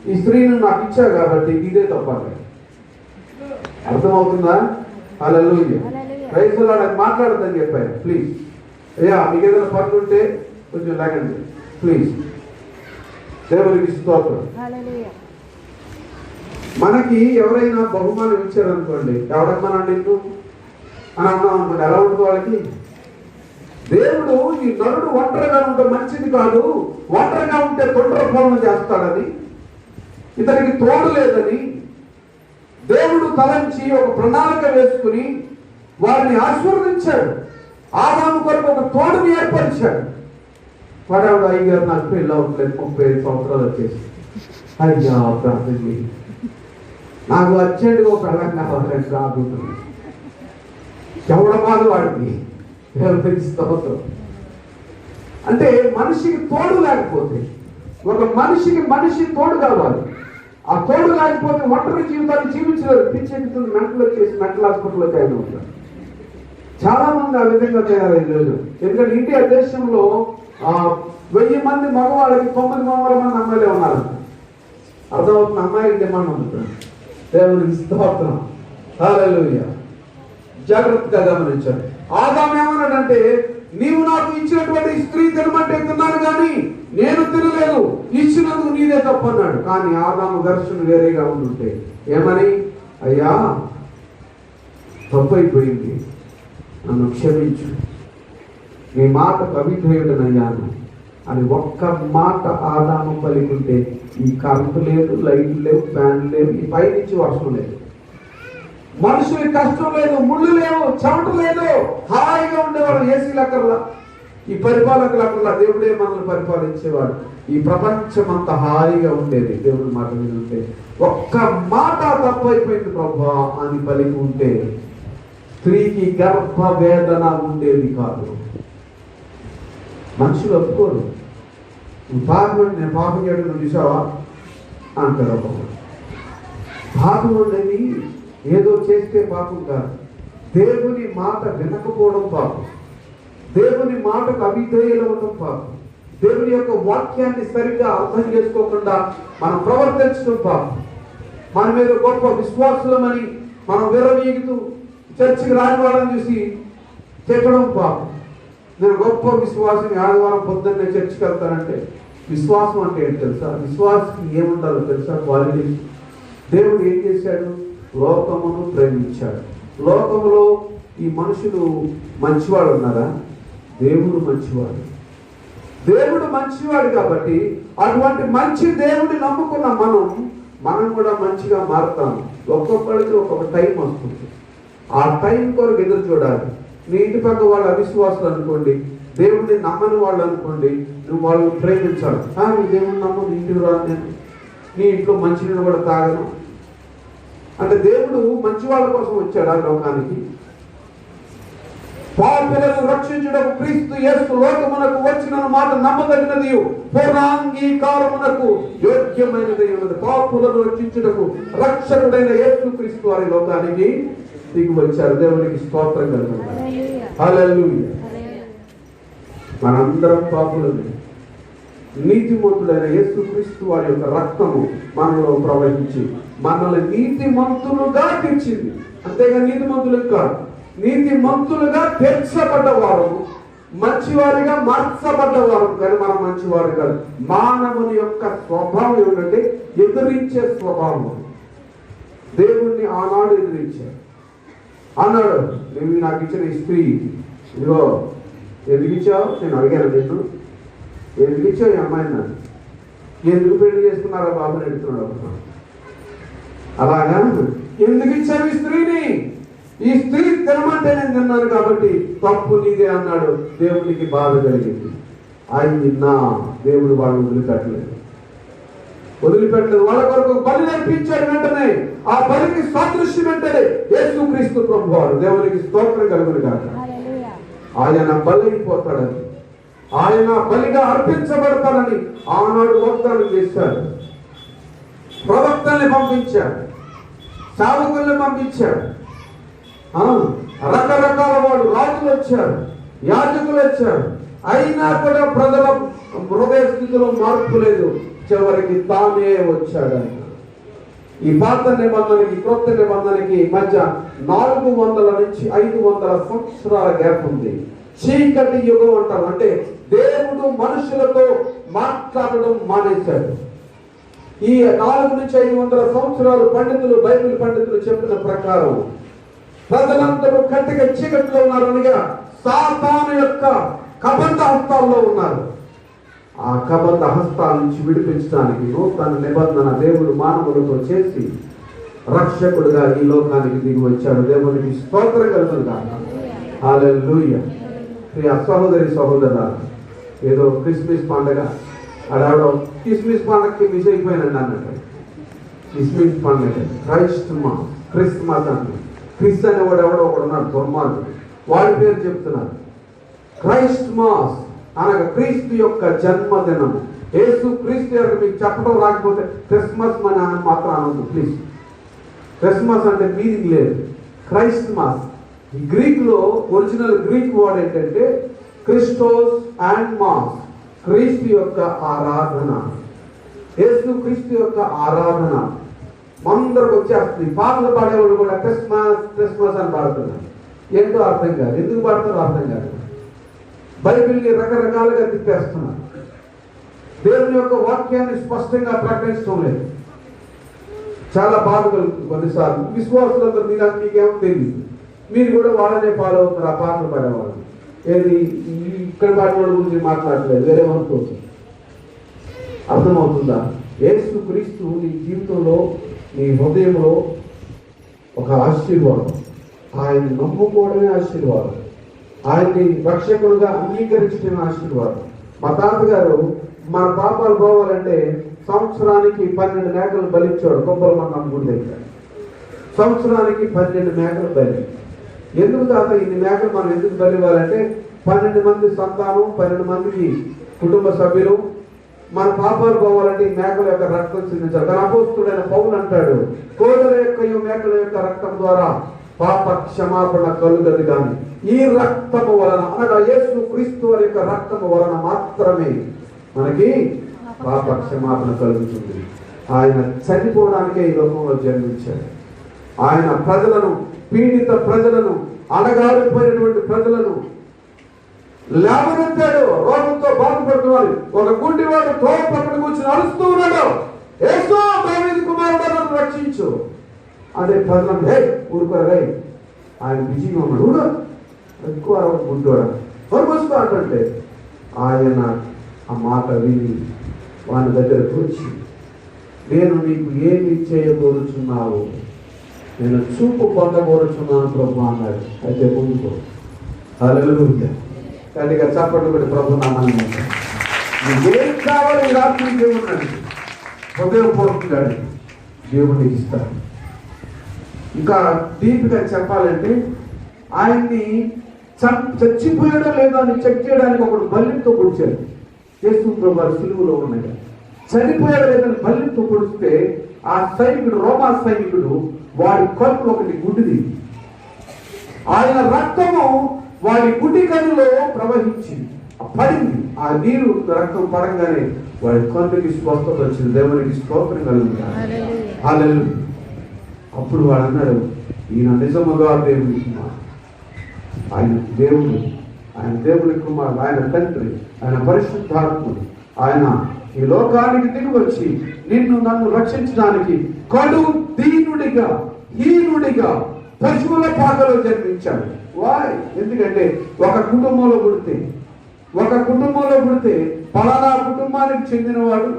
ఈ స్త్రీని నాకు ఇచ్చావు కాబట్టి ఇదే తప్పదు. అర్థమవుతుందా? హల్లెలూయా, ప్రైజ్ ది లార్డ్. మాట్లాడదని చెప్పాను. ప్లీజ్ అయ్యా, మీకు ఏదైనా పనులు ఉంటే కొంచెం లాగండి ప్లీజ్. దేవునికి స్తోత్రం. మనకి ఎవరైనా బహుమానం ఇచ్చారనుకోండి, ఎవడమ్మా నిన్ను అని అన్నాం అనుకోండి, ఎలా ఉంటుంది వాళ్ళకి? దేవుడు ఈ నరుడు ఒంటరిగా ఉంటే మంచిది కాదు, ఒంటరిగా ఉంటే తొందరపాలన చేస్తాడని, ఇతనికి తోడు లేదని దేవుడు తలంచి ఒక ప్రణాళిక వేసుకుని వారిని ఆశీర్వదించాడు. ఆదాము కొరకు ఒక తోడుని ఏర్పరిచాడు. వాడావిడ, అయ్యారు నాకు పెళ్ళి అవ్వట్లేదు, 35 సంవత్సరాలు వచ్చేసి, అయ్యా ప్రార్థన నాకు అర్జెంటుగా ఒక పెళ్ళం కావాలంటే రాబోతుంది. ఎవడమాలు వాడికి స్తోత్రం. అంటే మనిషికి తోడు లేకపోతే, ఒక మనిషికి మనిషి తోడు కావాలి. ఆ తోడు లేకపోతే ఒంటరి జీవితాన్ని జీవించలేదు. పిచ్చెక్కుతుంది, మెంటలు వచ్చేసి మెంటల్ హాస్పిటల్లో జాయిన్ అవుతారు. చాలా మంది ఆ విధంగా తయారైన రోజు. ఎందుకంటే ఇండియా దేశంలో 1000 మంది మగవాళ్ళకి 900 మంది అమ్మాయిలే ఉన్నారు. అర్థమవుతుంది? అమ్మాయికి డిమాండ్ ఉంటుంది. దేవునికి స్తోత్రం. హల్లెలూయా. జాగ్రత్తగా గమనించండి. ఆదాము ఏమన్నాడంటే, నీవు నాకు ఇచ్చినటువంటి స్త్రీ తినమంటే తిన్నాను కానీ నేను తినలేదు, ఇచ్చినందుకు నీదే తప్పన్నాడు. కానీ ఆదాము ఘర్షణ వేరేగా ఉండుంటే ఏమని, అయ్యా తప్పు అయిపోయింది, నన్ను క్షమించు, నీ మాటకు అవిధేయుడనయ్యాను అని ఒక్క మాట ఆదాము పలికుంటే ఈ కరెంటు లేదు, లైట్లు లేవు, ఫ్యాన్లు లేవు, ఈ పైనుంచి వర్షం లేదు, మనుషులకి కష్టం లేదు, ముళ్ళు లేవు, చెమట లేదు, హాయిగా ఉండేవాడు. ఏసీలు అక్కర్లా, ఈ పరిపాలకులు అక్కర్లా, దేవుడే మనల్ని పరిపాలించేవాడు. ఈ ప్రపంచం అంతా హాయిగా ఉండేది దేవుడి మాట వింటే. ఒక్క మాట తప్పైపోయింది ప్రభా అని పలికి ఉంటే స్త్రీకి గర్భ వేదన ఉండేది కాదు. మనుషులు ఒప్పుకోరు. నువ్వు పాపం, నేను పాపం చేయడం నువ్వు చూసావా అంటారు. ఒక్కొక్కరు పాపం అనేది ఏదో చేస్తే పాపం కాదు, దేవుని మాట వినకపోవడం పాపం, దేవుని మాటకు అవిధేయులు అవ్వడం పాపం, దేవుని యొక్క వాక్యాన్ని సరిగ్గా అర్థం చేసుకోకుండా మనం ప్రవర్తించడం పాపం. మన మీద గొప్ప విశ్వాసులమని మనం విర్రవీగుతూ చర్చికి రాని వాళ్ళని చూసి తిట్టడం పాపం. నేను గొప్ప విశ్వాసం, ఆదివారం పొద్దున్నే చర్చికి వెళ్తానంటే విశ్వాసం అంటే ఏంటి తెలుసా? విశ్వాసకి ఏముండాలో తెలుసా? క్వాలిటీ. దేవుడు ఏం చేశాడు? లోకమును ప్రేమించాడు. లోకములో ఈ మనుషులు మంచివాడు ఉన్నారా? దేవుడు మంచివాడు. దేవుడు మంచివాడు కాబట్టి అటువంటి మంచి దేవుడిని నమ్ముకున్న మనం కూడా మంచిగా మారుతాం. ఒక్కొక్కరికి ఒక్కొక్క టైం వస్తుంది. ఆ టైం కొరకు ఎదురు చూడాలి. నీ ఇంటి పక్క వాళ్ళు అవిశ్వాసులు అనుకోండి, దేవుడిని నమ్మని వాళ్ళు అనుకోండి, నువ్వు వాళ్ళని ప్రేమించాలి. నీ దేవుడిని నమ్ము, నీ ఇంటికి రాను, నేను నీ ఇంట్లో మంచినీళ్ళు కూడా తాగను అంటే దేవుడు మంచి వాళ్ళ కోసం వచ్చాడు ఆ లోకానికి. పాపులను రక్షించుటకు క్రీస్తు యేసు లోకమునకు వచ్చిన మాట నమ్మదగినది, పూర్ణాంగీకారమునకు యోగ్యమైనది ఉన్నది. పాపులను రక్షించుటకు రక్షకుడైన యేసు క్రీస్తు వారి లోకానికి దిగి వచ్చారు. దేవునికి స్తోత్రం కలుగుతుంది. హల్లెలూయా. మనందరం పాపులమే. నీతిమంతుడైన యేసు క్రీస్తు వారి యొక్క రక్తము మనలో ప్రవహించి మనల్ని నీతిమంతులుగా తీర్చింది. అంతేగా నీతిమంతులకు కాదు, నీతిమంతులుగా తీర్చబడ్డవారు, మంచివారిగా మార్చబడ్డవారు. కానీ మనం మంచివారు కాదు. మానవుని యొక్క స్వభావం ఏమిటంటే ఎదిరించే స్వభావం. దేవుణ్ణి ఆనాడు ఎదిరించాడు. అన్నాడు, నువ్వు నాకు ఇచ్చిన ఈ స్త్రీ ఇదిగో ఎందుకు ఇచ్చావు? నేను అడిగాను, నిన్ను ఎందుకు ఇచ్చావు ఈ అమ్మాయిని? నన్ను ఎందుకు పెళ్లి చేసుకున్నారా బాబుని అడుగుతున్నాడు. అలాగా ఎందుకు ఇచ్చావు ఈ స్త్రీని? ఈ స్త్రీ తినమంటే నేను తిన్నాను కాబట్టి తప్పు నీదే అన్నాడు. దేవునికి బాధ కలిగింది. అయినా దేవుడు వాళ్ళు వదిలిపెట్టలేదు. వాళ్ళ కొరకు బలి నేర్పించాడు. వెంటనే ఆ బలికి సాదృశ్యం వెంటనే యేసుక్రీస్తు ప్రభువారు. దేవునికి స్తోత్రం కలుగును గాక. ఆయన బలైపోతాడని, ఆయన బలిగా అర్పించబడతాడని ఆనాడు వాగ్దానం చేశాడు. ప్రవక్తల్ని పంపించాడు, సేవకుల్ని పంపించాడు, రకరకాల వాళ్ళు రాజులు వచ్చారు, యాజకులు వచ్చారు. అయినా కూడా ప్రజల హృదయ స్థితిలో మార్పు లేదు. చివరికి తానే వచ్చాడు. ఆయన ఈ పాత నిబంధనకి క్రొత్త నిబంధనకి మధ్య 400 నుంచి 500 సంవత్సరాల గ్యాప్ ఉంది. చీకటి యుగం అంటారు. అంటే దేవుడు మనుషులతో మాట్లాడడం మానేశాడు. ఈ 4 నుంచి 500 సంవత్సరాలు పండితులు, బైబిల్ పండితులు చెప్పిన ప్రకారం ప్రజలందరూ కట్టిక చీకటిలో ఉన్నారు. అనగా సాతాను యొక్క కబంధ హస్తాల్లో ఉన్నారు. ఆ కబంధ హస్తాల నుంచి విడిపించడానికి నూతన నిబంధన దేవుడు మానవులతో చేసి రక్షకుడుగా ఈ లోకానికి దిగి వచ్చాడు. దేవునికి స్తోత్రం కలుగును గాక. హల్లెలూయా. ప్రియ సహోదరి సహోదరులారా, ఏదో క్రిస్మస్ పండుగ అడాడో క్రిస్మస్ పండుగకి మిస్ అయిపోయానండి అన్నట్టు. క్రిస్మస్ పండుగ క్రిస్మస్ అంటే క్రిస్ అనేవాడు ఎవడో ఒకడు ఉన్నాడు, దుర్మార్గుడు. వాడి పేరు చెప్తున్నారు. క్రైస్ట్ మాస్ అనగా క్రీస్తు యొక్క జన్మదినము. యేసు క్రీస్తు యొక్క మీకు చెప్పడం రాకపోతే క్రిస్మస్ మన మాత్రం అనొద్దు ప్లీజ్. క్రిస్మస్ అంటే మీనింగ్ లేదు. క్రైస్ట్ మాస్ ఈ గ్రీక్లో ఒరిజినల్ గ్రీక్ వర్డ్ ఏంటంటే క్రిస్టోస్ అండ్ మాస్, క్రీస్తు యొక్క ఆరాధన. యేసు క్రీస్తు యొక్క ఆరాధన అందరికి వచ్చేస్తుంది. పాటలు పాడేవాళ్ళు కూడా క్రిస్మస్ క్రిస్మస్ అని పాడుతున్నారు. ఏంటో అర్థం కాదు, ఎందుకు పాడతారో అర్థం కాదు. బైబిల్ని రకరకాలుగా తిప్పేస్తున్నారు. దేవుని యొక్క వాక్యాన్ని స్పష్టంగా ప్రకటించడం లేదు. చాలా బాధ కలుగుతుంది కొన్నిసార్లు. విశ్వాసులందరూ మీకేమో తెలియదు, మీరు కూడా వాళ్ళనే ఫాలో అవుతారు. ఆ పాటలు పాడేవాళ్ళు ఏది ఇక్కడ పాటి వాళ్ళ గురించి మాట్లాడలేదు, వేరే అనుకోవచ్చు. అర్థమవుతుందా? యేసు క్రీస్తు నీ జీవితంలో, నీ హృదయంలో ఒక ఆశీర్వాదం. ఆయన నమ్ముకోవడమే ఆశీర్వాదం. ఆయన్ని రక్షకుడుగా అంగీకరించడమే ఆశీర్వాదం. మా తాతగారు మన పాపాలు పోవాలంటే సంవత్సరానికి 12 మేకలు బలిచ్చాడు కొబ్బరి మంగం గుడి దగ్గర. సంవత్సరానికి 12 మేకలు బలి. ఎందుకు తాత ఇన్ని మేకలు మనం ఎందుకు బలి ఇవ్వాలంటే 12 మంది సంతానం, 12 మందికి కుటుంబ సభ్యులు, మన పాపాలు పోవాలంటే ఈ మేకల యొక్క రక్తం చిందించాలి. తన అపోస్తుడైన పౌలు అంటాడు, కోడల యొక్క మేకల యొక్క రక్తం ద్వారా పాప క్షమాపణ కలుగదు కానీ ఈ రక్తము వలన, అనగా యేసు క్రీస్తు వారి యొక్క రక్తము వలన మాత్రమే మనకి పాప క్షమాపణ కలుగుతుంది. ఆయన చనిపోవడానికే ఈ లోకంలో జన్మించాడు. ఆయన ప్రజలను, పీడిత ప్రజలను, అణగారిపోయినటువంటి ప్రజలను లేవనెత్తాడు. రోగంతో బాధపడుతున్నారు. ఒక గుడ్డివాడు తోట పక్కన కూర్చొని అరుస్తూ ఉన్నాడు, యేసు దావీదు కుమారుడా నన్ను రక్షించు. అదే ప్రజలను హే ఊరుకోరా, ఆయన బిజీగా ఉన్నాడు, ఊడు ఎక్కువ గుడ్డోడా వరకు అంటే ఆయన ఆ మాట విని వాని దగ్గరకు వచ్చి, నేను నీకు ఏమి చేయబోరుచున్నావు, నేను చూపు పొందబోరుచున్నాను ప్రభు అన్నాడు. అయితే ముందుకో. హల్లెలూయా. గట్టిగా చప్పట్లు పెట్టి ప్రభు నామాన్ని ఏం కావాలి ఈ రాత్రి దేవుడు హృదయపూర్వకంగా దేవుడికి ఇస్తాడు. ఇంకా డీప్గా చెప్పాలంటే ఆయన్ని చచ్చిపోయాడో లేదో అని చెక్ చేయడానికి ఒకడు బల్లితో పొడిచాడు. యేసు ప్రభు సిలువలో ఉన్నాయి. చనిపోయాడో లేదని బల్లితో పొడిస్తే ఆ సైనికుడు, రోమా సైనికుడు, వాడి కళ్ళు ఒకటి గుడ్డిది. ఆయన రక్తము వాడి గుడ్డి కన్నులో ప్రవహించి పడింది. ఆ నీరు రక్తం పడంగానే వాడి కన్నుకి స్వస్థత వచ్చింది. దేవునికి స్తోత్రం కలుగుతుంది. హల్లెలూయా. అప్పుడు వాడు అన్నాడు, ఈయన నిజముగా దేవుని కుమారుడు, ఆయన దేవుడు, ఆయన దేవుని కుమారుడు, ఆయన తండ్రి, ఆయన పరిశుద్ధాత్ముడు, ఆయన ఈ లోకానికి దిగి వచ్చి నిన్ను నన్ను రక్షించడానికి కడు దీనుడిగా, హీనుడిగా పశువుల పాకలో జన్మించాడు. వాయ్, ఎందుకంటే ఒక కుటుంబంలో పుడితే పలానా కుటుంబానికి చెందినవాడు,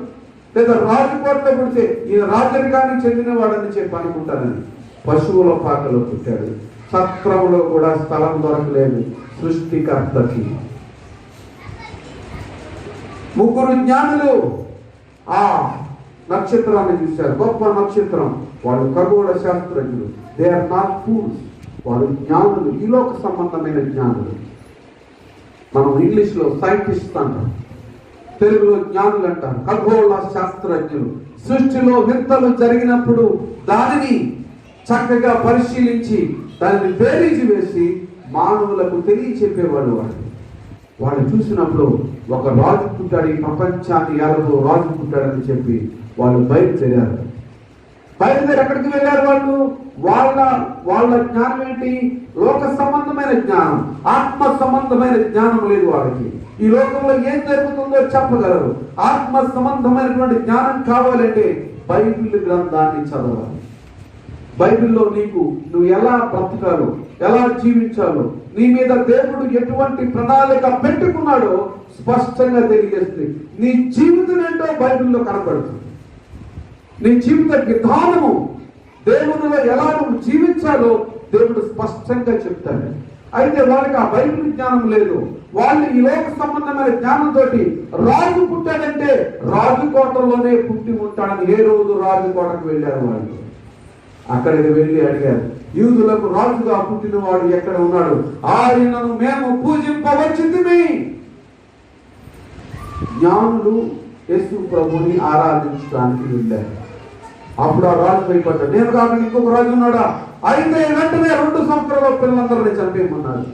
లేదా రాజకోటలో పుడితే ఈయన రాజరికానికి చెందినవాడు అని చెప్పి అనుకుంటానని పశువుల పాకలో పుట్టాడు. సత్రములో కూడా స్థలం దొరకలేదు సృష్టికర్తకి. 3 జ్ఞానులు ఆ నక్షత్రాన్ని చూశారు, గొప్ప నక్షత్రం. వాళ్ళు ఖగోళ శాస్త్రజ్ఞులు. They are not fools. వాళ్ళు జ్ఞానులు, ఈ లోక సంబంధమైన జ్ఞానులు. మనం ఇంగ్లీష్లో సైంటిస్ట్ అంటాం, తెలుగులో జ్ఞానులు అంటారు. ఖగోళ శాస్త్రజ్ఞులు. సృష్టిలో వింతలు జరిగినప్పుడు దానిని చక్కగా పరిశీలించి దానిని బేరీజు వేసి మానవులకు తెలియచెప్పేవాడు. వాళ్ళు చూసినప్పుడు ఒక రాజు పుట్టాడు, ఈ ప్రపంచాన్ని ఏలతో రాజు పుట్టాడని చెప్పి వాళ్ళు బయలుదేరారు. ఎక్కడికి వెళ్ళారు వాళ్ళు? వాళ్ళ జ్ఞానం ఏంటి? లోక సంబంధమైన జ్ఞానం, ఆత్మ సంబంధమైన జ్ఞానం లేదు వాళ్ళకి. ఈ లోకంలో ఏం జరుగుతుందో చెప్పగలరు. ఆత్మ సంబంధమైనటువంటి జ్ఞానం కావాలంటే బైబిల్ గ్రంథాన్ని చదవాలి. బైబిల్లో నువ్వు ఎలా బ్రతకాలో, ఎలా జీవించాలో, నీ మీద దేవుడు ఎటువంటి ప్రణాళిక పెట్టుకున్నాడో స్పష్టంగా తెలియజేస్తుంది. నీ జీవితం ఏంటో బైబిల్లో కనపడుతుంది. నీ జీవిత విధానము, దేవునిలో ఎలా నువ్వు జీవించాలో దేవుడు స్పష్టంగా చెప్తాడు. అయితే వాళ్ళకి ఆ బైబిల్ జ్ఞానం లేదు. వాళ్ళు ఈ లోక సంబంధమైన జ్ఞానంతో రాజు పుట్టాడంటే రాజుకోటలోనే పుట్టి ఉంటాడని ఏ రోజు రాజుకోటకు వెళ్ళారు వాళ్ళు. అక్కడికి వెళ్ళి అడిగారు, యూదులకు రాజుగా పుట్టినవాడు ఎక్కడ ఉన్నాడు? ఆయనను మేము పూజింపవచ్చింది. జ్ఞానులు యేసు ప్రభుని ఆరాధించడానికి వెళ్ళారు. అప్పుడు ఆ రాజు భయపడ్డాడు, నేను కాకుండా ఇంకొక రాజు ఉన్నాడా? అయితే వెంటనే 2 సంవత్సరాల పిల్లలందరినీ చంపేయమన్నారు.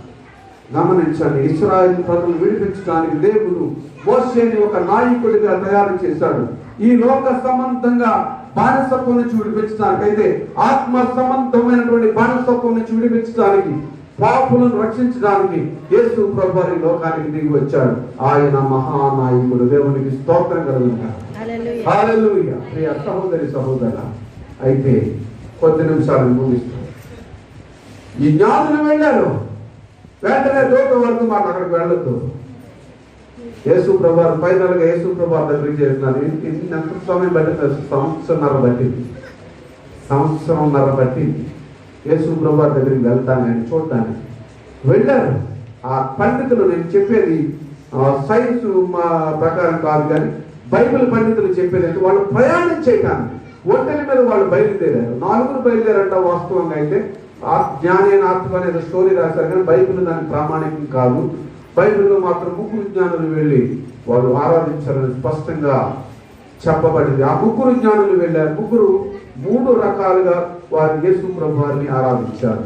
గమనించండి, ఇశ్రాయేలు ప్రజలు విడిపించడానికి దేవుడు మోషేని ఒక నాయకుడిగా తయారు చేశాడు. ఈ లోక సంబంధంగా బానిసత్వం నుంచి విడిపించడానికి, అయితే ఆత్మ సంబంధమైనటువంటి బానిసత్వం నుంచి విడిపించడానికి, పాపులను రక్షించడానికి యేసు ప్రభువు ఈ లోకానికి దిగి వచ్చాడు. ఆయన మహానాయకుడు. దేవునికి స్తోత్రం కలుగుతుంది. హల్లెలూయా. ప్రియ సహోదరి సహోదర, అయితే కొద్ది నిమిషాలు ముగిస్తాం. ఈ జ్ఞానులు వెళ్ళారు, వెంటనే దూత వరకు మాకు అక్కడికి వెళ్ళొద్దు. యేసు ప్రభు ఫైనల్గా యేసు ప్రభు దగ్గరికి చేసినాను. ఎంత సమయం పట్టింది? సంవత్సరంన్నర పట్టింది యేసు ప్రభు దగ్గరికి వెళ్తానని చూడటానికి. వెళ్ళారు. ఆ పండితులు, నేను చెప్పేది సైన్స్ మా ప్రకారం కాదు కానీ బైబిల్ పండితులు చెప్పేది వాళ్ళు ప్రయాణం చేయటానికి ఒంటరి మీద వాళ్ళు బయలుదేరారు. 4 బయలుదేరంట. వాస్తవంగా అయితే జ్ఞాని అయిన ఆత్మ అనేది స్టోరీ రాశారు కానీ బైబిల్ దానికి ప్రామాణికం కాదు. బైబిల్లో మాత్రం 3 జ్ఞానులు వెళ్ళి వాళ్ళు ఆరాధించారని స్పష్టంగా చెప్పబడింది. ఆ 3 జ్ఞానులు వెళ్ళారు. 3 రకాలుగా వారు యేసు ప్రభు వారిని ఆరాధించారు.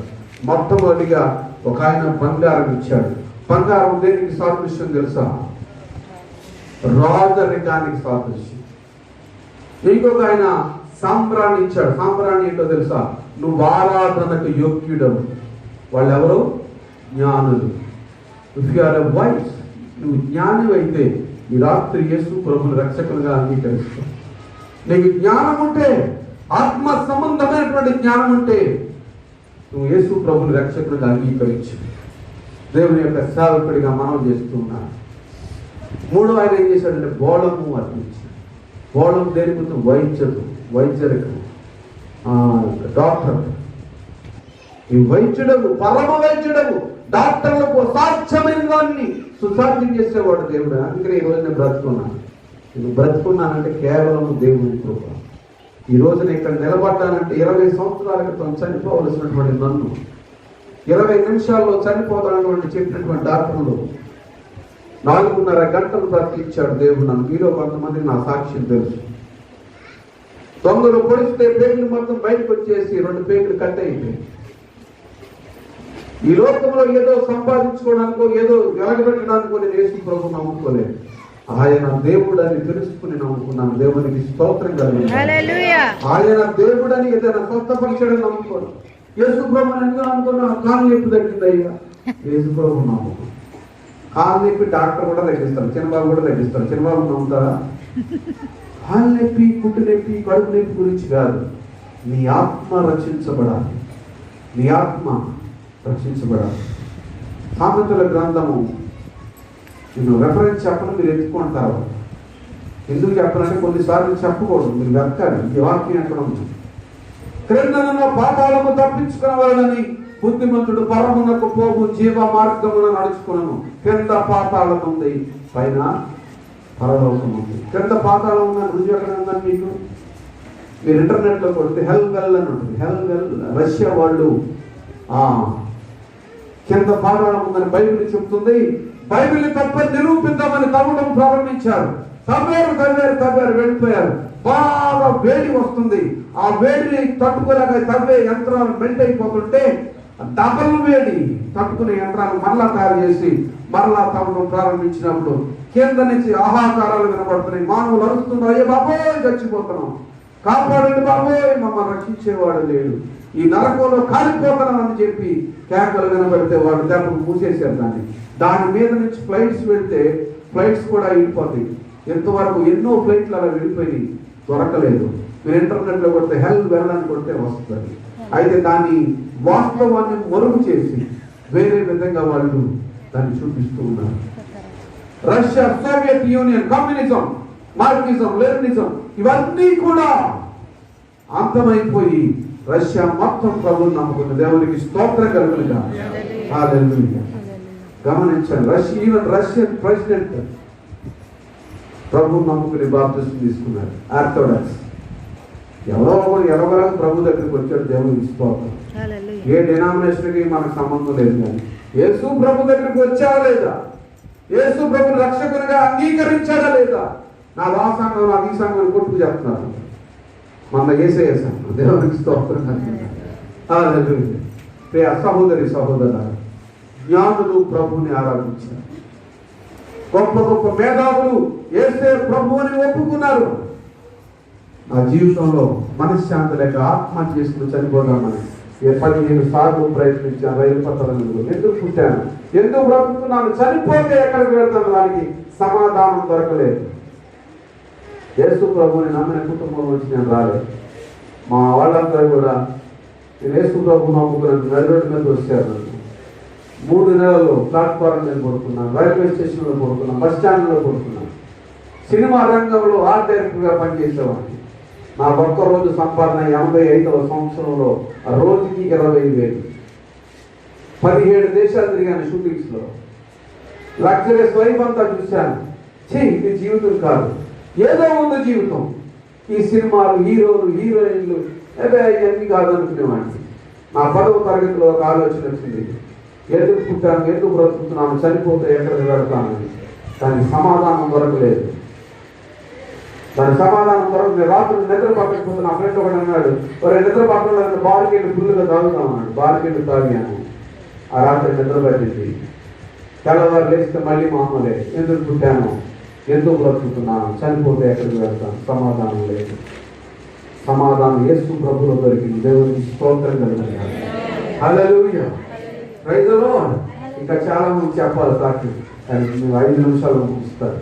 మొట్టమొదటిగా ఒక ఆయన బంగారం ఇచ్చాడు. బంగారం దేనికి సాదృశ్యం తెలుసా? రాజరికానికి సాదృశ్యం. ఇంకొక ఆయన సాంబ్రాణి ఇచ్చాడు. సాంబ్రాణి ఏంటో తెలుసా? నువ్వు ఆరాధనకు యోగ్యుడవు. వాళ్ళెవరు? జ్ఞానులు. If you are a wise, నువ్వు జ్ఞాని అయితే ఈ రాత్రి యేసు ప్రభువుని రక్షకులుగా అంగీకరిస్తావు. నీకు జ్ఞానం ఉంటే, ఆత్మ సంబంధమైనటువంటి జ్ఞానం ఉంటే నువ్వు యేసు ప్రభువుని రక్షకులుగా అంగీకరించు. దేవుని యొక్క సేవకుడిగా మనం చేస్తూ ఉన్నాను. 3వ ఆయన ఏం చేశాడంటే బోళము అర్పించాడు. బోళం దేనికి? వైద్యరికం, డాక్టర్. ఈ వైద్యుడము, పరమ వైద్యుడము, డాక్టర్లకు సాధ్యమైన దాన్ని సుసాధ్యం చేసేవాడు దేవుడు. అందుకనే ఈ రోజు నేను బ్రతుకున్నాను. నేను బ్రతుకున్నానంటే కేవలం దేవుని కృప. ఈ రోజు నేను ఇక్కడ నిలబడ్డానంటే 20 సంవత్సరాల క్రితం చనిపోవలసినటువంటి నన్ను 20 నిమిషాల్లో చనిపోతానటువంటి చెప్పినటువంటి డాక్టర్లు 4.5 గంటలు బ్రతికించాడు దేవుడు నన్ను. మీలో కొంతమందికి నా సాక్ష్యం తెలుసు. దొంగలు పొడిస్తే పేగులు మొత్తం బయటకు వచ్చేసి 2 పేగులు కట్ అయిపోయి. ఈ లోకంలో ఏదో సంపాదించుకోవడానికో ఏదో వెలగబెట్టడానికో నేను యేసు ప్రభువుని నమ్ముకోలేదు. ఆయన దేవుడు అని తెలుసుకుని నమ్ముకున్నాను. దేవునికి స్తోత్రం కలిగింది. ఆయన దేవుడు అని ఏదైనా స్వస్థపరిచాడని నమ్ముకోను. యేసు ప్రభువుని ఎందుకు నమ్ముకున్నా? కాలు నొప్పి తగ్గింది అయ్యా, యేసు ప్రభువుని నమ్ముకున్నాను. కాలు నొప్పి డాక్టర్ కూడా తగ్గిస్తారు, చిన్నబాబు కూడా తగ్గిస్తారు. చిన్నబాబు నమ్ముతారా? కాలు నొప్పి, పుట్టు నొప్పి, కడుపు నొప్పి గురించి కాదు. నీ ఆత్మ రక్షించబడాలి. నీ ఆత్మ రక్షించబడాలి. సామెతల గ్రంథము నేను రెఫరెన్స్ చెప్పను, మీరు ఎత్తుకుంటారు. ఎందుకు చెప్పాలంటే కొన్నిసార్లు చెప్పకూడదు, మీరు వెతకాలి. ఈ వాక్యం ఎక్కడ ఉంది? క్రిందనున్న పాతాళము తప్పించుకునవాలని బుద్ధిమంతుడు పరమునకు పోగు జీవ మార్గమున నడుచుకున్నాను. కింద పాతాళం ఉంది, పైన పరలోకం ఉంది. కింద పాతాళం ఉందని రుజువు ఎక్కడ ఉందని మీకు మీరు ఇంటర్నెట్లో కొడితే హెల్ వెల్ అని ఉంటుంది. హెల్ వెల్ రష్యా వాళ్ళు కింద పాతాళం ఉందని బైబిల్ చెప్తుంది. బైబిల్ తప్ప నిరూపిద్దామని తవ్వడం ప్రారంభించారు. తవ్వారు వెళ్ళిపోయారు. బాగా వేడి వస్తుంది. ఆ వేడిని తట్టుకోలేక తవ్వే యంత్రాలు మెల్ట్ అయిపోతుంటే డబల్ వేడి తట్టుకునే యంత్రాలు మరలా తయారు చేసి మరలా తవ్వడం ప్రారంభించినప్పుడు కింద నుంచి ఆహాకారాలు వినపడుతున్నాయి. మానవులు అరుస్తున్నారు, అయ్యే బాబోయ్ చచ్చిపోతున్నాం, కాపాడండి బాబోయ్, మమ్మల్ని రక్షించేవాడు లేడు, ఈ నరకంలో కాలిపోతున్నాం అని చెప్పి కేకలు వినబడితే వాళ్ళు దెబ్బకు మూసేశారు దాన్ని. దాని మీద నుంచి ఫ్లైట్స్ వెళ్తే ఫ్లైట్స్ కూడా వెళ్ళిపోతాయి. ఎంతవరకు ఎన్నో ఫ్లైట్లు అలా వెళ్ళిపోయి దొరకలేదు. మీరు ఇంటర్నెట్లో కొడితే హెల్ వెళ్ళని కొడితే వస్తుంది. అయితే దాన్ని వాస్తవాన్ని మరుగు చేసి వేరే విధంగా వాళ్ళు దాన్ని చూపిస్తూ ఉన్నారు. Russia, Soviet union, communism, Marxism, Leninism ఇవన్నీ కూడా అంతమైపోయి రష్యా మొత్తం ప్రభువుని నమ్ముకుంది. దేవునికి స్తోత్రం కలుగునుగా. హల్లెలూయా. గమనించండి, ఈవెన్ రష్యన్ ప్రెసిడెంట్ ప్రభువుని నమ్ముకుని బాప్తిసం తీసుకున్నారు. ఆర్థోడాక్స్ ఎవరో ప్రభు దగ్గరికి వచ్చాడు. దేవునికి స్తోత్రం. ఏ డినామినేషన్కి మనకు సంబంధం లేదు. కానీ యేసు ప్రభు దగ్గరికి వచ్చాడా లేదా? యేసు ప్రభుని రక్షకునిగా అంగీకరించాడా లేదా? నా వాసంగం, నా ఈ సంఘం కొట్టుకు చెప్తున్నారు. మన యేసయ్య సంఘం. దేవునికి స్తోత్రం. సహోదరి సహోదర, జ్ఞానులు ప్రభువుని ఆరాధించారు. గొప్ప గొప్ప మేధావులు యేసే ప్రభువుని ఒప్పుకున్నారు. నా జీవితంలో మనశ్శాంతి లేక ఆత్మహత్య చేసుకుని చనిపోదామని 15 సార్లు ప్రయత్నించాను. రైలు పత్రాలను ఎందుకు పుట్టాను, ఎందుకు బ్రతుకుతున్నాను, చనిపోతే ఎక్కడికి వెళ్తాను, దానికి సమాధానం దొరకలేదు. యేసు ప్రభువుని నమ్మిన కుటుంబం నుంచి నేను రాలేదు. మా వాళ్ళందరూ కూడా నేను యేసు ప్రభువు నమ్ముకున్నాను. నడిరోడ్డు మీద వచ్చారు. 3 నెలలు ప్లాట్ఫారం మీద పడుకున్నాను, రైల్వే స్టేషన్లో పడుకున్నాను, బస్ స్టాండ్లో పడుకున్నాను. సినిమా రంగంలో ఆర్ట్ డైరెక్టర్గా పనిచేసేవాడిని. నా ఒక్కరోజు సంపాదన 85వ సంవత్సరంలో రోజుకి 20,000. 17 దేశాలు తిరిగాను షూటింగ్స్లో. లగ్జరీస్ లైఫ్ అంతా చూశాను. ఇది జీవితం కాదు, ఏదో ఉంది జీవితం. ఈ సినిమాలు, హీరోలు, హీరోయిన్లు ఇవన్నీ కాదు అనుకునేవాడిని. నా 10వ తరగతిలో ఒక ఆలోచన వచ్చింది. ఎందుకు పుట్టాను, ఎందుకు బ్రతుకుతున్నాను, చనిపోతే ఎక్కడికి వెళ్తానని. దానికి సమాధానం దొరకలేదు. రాత్రి నిద్ర పట్టకపోతే నా ఫ్రెండ్ ఒకటి అన్నాడు, నిద్ర పట్టలేదు, బార్కెళ్ళి ఫుల్గా తాగుతామన్నాడు. బార్కెళ్ళి తాగాను. ఆ రాత్రి నిద్ర పట్టింది. తెల్లవారు లేస్తే మళ్ళీ మామూలే. ఎందుకు పుట్టాను, ఎందుకు బ్రతుకుతున్నాను, చనిపోతే ఎక్కడికి వెళ్తాను. సమాధానం లేదు. సమాధానం యేసు ప్రభువులో దొరికింది. దేవునికి స్తోత్రం కలుగుతుంది. హల్లెలూయా, ప్రైజ్ ది లార్డ్. ఇంకా చాలా మంది చెప్పాలి సాక్షి, కానీ మేము 5 నిమిషాలు ముగిస్తారు.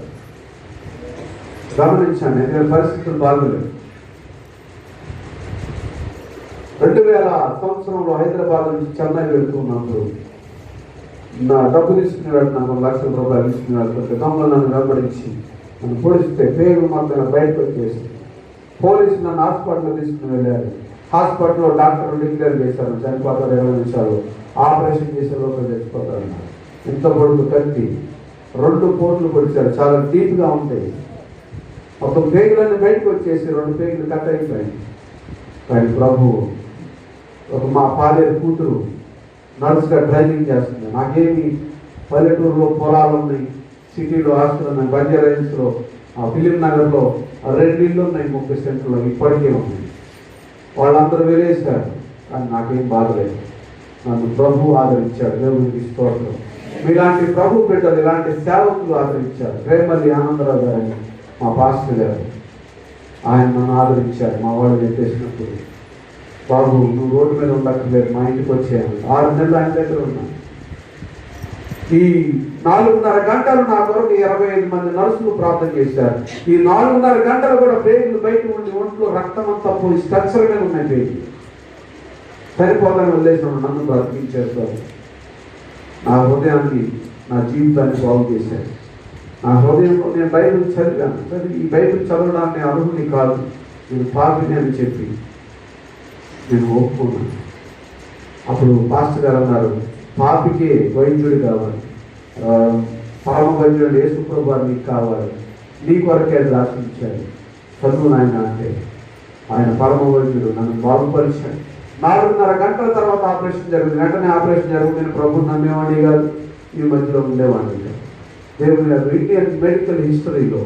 గమనించండి, ఎందుకంటే పరిస్థితులు బాగోలేదు. 2000 సంవత్సరంలో హైదరాబాద్ నుంచి చెన్నై వెళ్తున్నప్పుడు నా డబ్బు తీసుకుని వెళ్తున్నాను, 1 లక్షల రూపాయలు తీసుకుని వెళ్తుంటే దొంగలు నన్ను వెంబడించి నన్ను పొడిస్తే పేరు మాత్రం బయటకు వచ్చేసి పోలీసులు నన్ను హాస్పిటల్లో తీసుకుని వెళ్ళారు. హాస్పిటల్లో డాక్టర్లు డిక్లేర్ చేశారు, చనిపోతారు 20 నిమిషాలు, ఆపరేషన్ చేసే లోపల చచ్చిపోతారు అన్నారు. ఇంత పొడుగు కత్తి 2 పోట్లు పొడిచారు, చాలా డీప్గా ఉంటాయి. మొత్తం పేగులన్నీ బయటకు వచ్చేసి 2 పేగులు కట్ అయిపోయాయి. కానీ ప్రభు, మా పాలేరు కూతురు నర్సుగా డ్రైవింగ్ చేస్తుంది. నాకేమి పల్లెటూరులో పొలాలు ఉన్నాయి, సిటీలో ఆస్తులు ఉన్నాయి, బంజారా హిల్స్లో, ఫిలిం నగర్లో 2 ఇళ్ళు ఉన్నాయి, 30 సెంట్లో ఇప్పటికే ఉన్నాయి. వాళ్ళందరూ వెళ్ళేశారు, కానీ నాకేం బాధలేదు. నన్ను ప్రభు ఆదరించాడు. దేవునికి స్తోత్రం. మీలాంటి ప్రభు బిడ్డలు, ఇలాంటి సేవకులు ఆదరించారు. రేమల్లి ఆనందరావు గారని మా పాస్టర్ గారు, ఆయన నన్ను ఆదరించాడు. మా వాళ్ళు చెప్పేసినప్పుడు, బాబు నువ్వు రోడ్డు మీద ఉండక్కర్లేదు, మా ఇంటికి వచ్చాను. 6 నెలలు ఆయన దగ్గర ఉన్నాను. ఈ 4:30 గంటలు నా కొరకు 25 మంది నర్సులు ప్రార్థన చేశారు. ఈ 4:30 గంటలు కూడా పేగులు బయట ఉండి ఒంట్లో రక్తం అంతా పోయి స్ట్రక్చర్ మీద ఉన్నాయి. పేగులు సరిపోతాను వదిలేసినాడు. నన్ను బ్రతికించేస్తారు. నా హృదయాన్ని, నా జీవితాన్ని బాగు చేశారు. నా హృదయంలో నేను బైబిల్ చదివాను. ఈ బైబిల్ చదవడానికి అర్హుని కాదు, నేను పాపిని అని చెప్పి నేను ఒప్పుకున్నాను. అప్పుడు పాస్టర్ గారు అన్నారు, పాపికే వైద్యుడు కావాలి, పరమ వైద్యుడు యేసు ప్రభువు నీకు కావాలి, నీ కొరకే రాసించాడు, చదువు నాయన అంటే ఆయన పరమ వైద్యుడు నన్ను బాగుపరిచాడు. 4:30 గంటల తర్వాత ఆపరేషన్ జరిగింది. వెంటనే ఆపరేషన్ జరిగింది. నేను ప్రభువు నమ్మేవాడిని కాదు, ఈ మధ్యలో ఉండేవాడిని కాదు. దేవుని గారు ఇండియన్ మెడికల్ హిస్టరీలో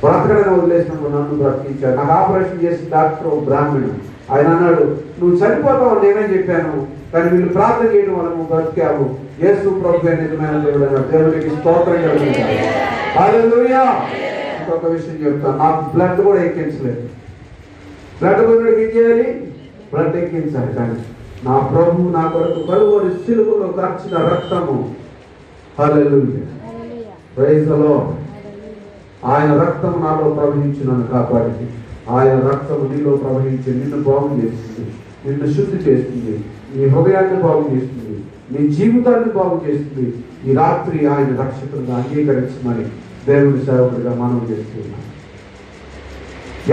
బ్రతకడని వదిలేసినప్పుడు నన్ను బ్రతికించాడు. నాకు ఆపరేషన్ చేసిన డాక్టర్ బ్రాహ్మణుడు. ఆయన అన్నాడు, నువ్వు చనిపోతావు నేనే చెప్పాను, కానీ వీళ్ళు ప్రార్థన చేయడం వల్ల నువ్వు బ్రతికావు. యేసు ప్రభువే నిజమైన దేవుడు అన్నాడు. దేవునికి స్తోత్రం కలుగుతాడు. హల్లెలూయా. ఇంకొక విషయం చెప్తాను, నాకు బ్లడ్ కూడా ఎక్కించలేదు. బ్లడ్ కొనుడికి ఏం చేయాలి? బ్లడ్ ఎక్కించాలి. కానీ నా ప్రభు నా కొరకు కలువరి సిలువలో కార్చిన రక్తము, హల్లెలూయా, ప్రైజ్ ది లార్డ్, ఆయన రక్తము నాలో ప్రవహించి నన్ను కాపాడింది. ఆయన రక్తము నీలో ప్రవహించి నిన్ను బాగు చేస్తుంది, నిన్ను శుద్ధి చేస్తుంది, నీ హృదయాన్ని బాగు చేస్తుంది, నీ జీవితాన్ని బాగు చేస్తుంది. ఈ రాత్రి ఆయన రక్షకుడిగా అంగీకరించమని దేవుని సేవకుడిగా మనం చేస్తున్నాం.